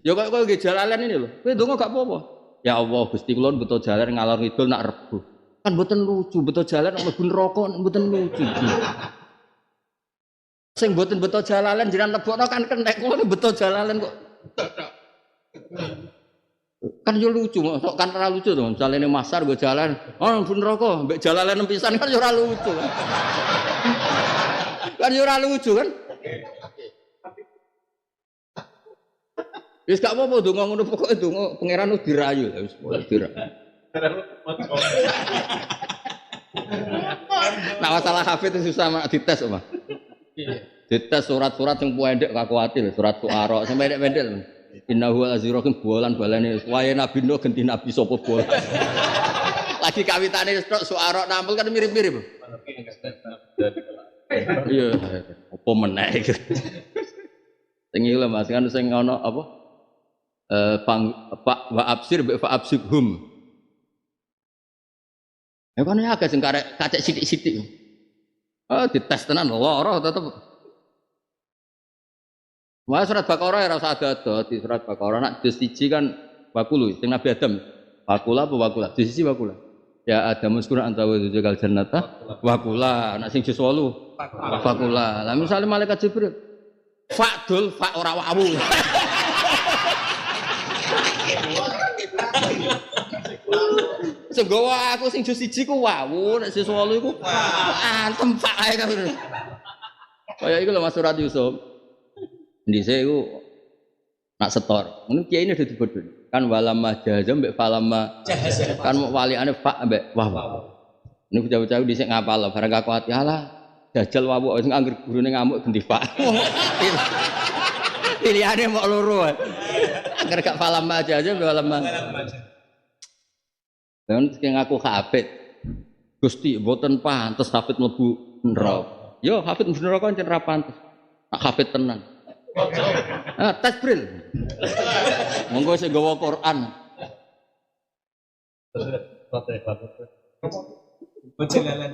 ya kok nggih jalalan ini lho. Kowe donga gak apa-apa. Ya Allah, Gusti kula beto jalan ngalor ngidul nak rebu. Kan mboten lucu, beto jalan mlebu neraka mboten lucu. Sing mboten beto jalalan jenengan lebokno kan kentek kula beto jalalan kok. Kan yo lucu, sok kan ora lucu to. Misale ning Masar go jalan, oh mlebu neraka, mbek jalalan pisan kan yo ora lucu. Kan yo ora lucu kan? Wis gak apa-apa donga ngono pokoke donga pangeran dirayu wis dirayu. Nah masalah hafid itu susah mak dites apa? Dites surat-surat yang pendek gak kuatir, surat Suara sampai pendek-pendek. Innahu azirakum bolan balane wae nabi no ganti nabi sapa bolan. Lagi kawitane Suara nampil kan mirip-mirip. Iya, apa meneh iki. Sing iki lho Mas kan sing ana apa? Pak wa absir bi fa absikhum. Ya kan ya agak sing kacek sithik-sithik. Oh dites tenan lara tetep. Wah surat Baqarah ora usah ada di surat Baqarah nak juz 1 kan wakulu sing Nabi Adam. Wakula apa wakula? Juz 1 wakula. Ya Adam muskura anta wa zugal jannata wakula. Nak sing juz 8 wakula. Lah misale malaikat Jibril fa'dul fa ora wawu. Segowo aku sing juz 1 ku wawu, nek juz 8 iku antem pak ae kan. Kaya iku lho Mas Surat Yusuf. Ndise iku nak setor. Ngono kiai ini udah dibodoni. Kan walamma jahazam mbek falamma jahazam. Kan waliane pak mbek wah. Niku jauh-jauh dhisik ngapal bareng kakuat ya lah. Dajal wawu sing angger gurune ngamuk ganti pak. Pilihane mok loro. Angger gak falamma jahazam mbek falamma. Dan sing ngaku hafid. Gusti mboten pantes hafid mlebu neraka. Yo hafid mlebu neraka pancen ra pantes. Nak hafid tenan. Tasbril. Monggo sing gawa Quran.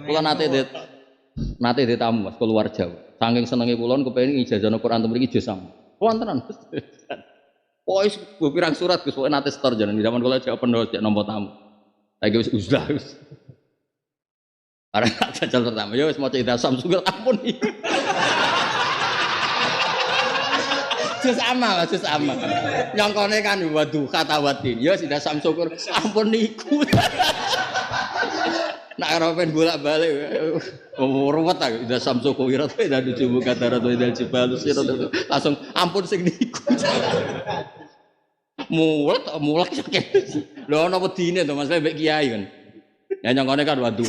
Kula nate ditamu Mas keluar Jawa. Saking senenge kula kepengin ijazahno Quran mriki juz sam. Wontenan. Wis pirang surat Gus nate setor jalan di zaman kula Jawa penuh nampa tamu. Lagi wis uzlah wis. Arek jajal pertama ya wis maca ida samsugel ampun iki. Jus ama. Nyongkone kan waduh kata watin. Ya sudah samsyukur ampun niku. Nak ropen bolak-balik ruwet ta ida samsyukur wirat ida dicoba kata ratu ida jibalus langsung ampun sing niku. Mulek sakit. Lho ana wedine to Mas mbek kiai kan. Ya nyongkone kan waduh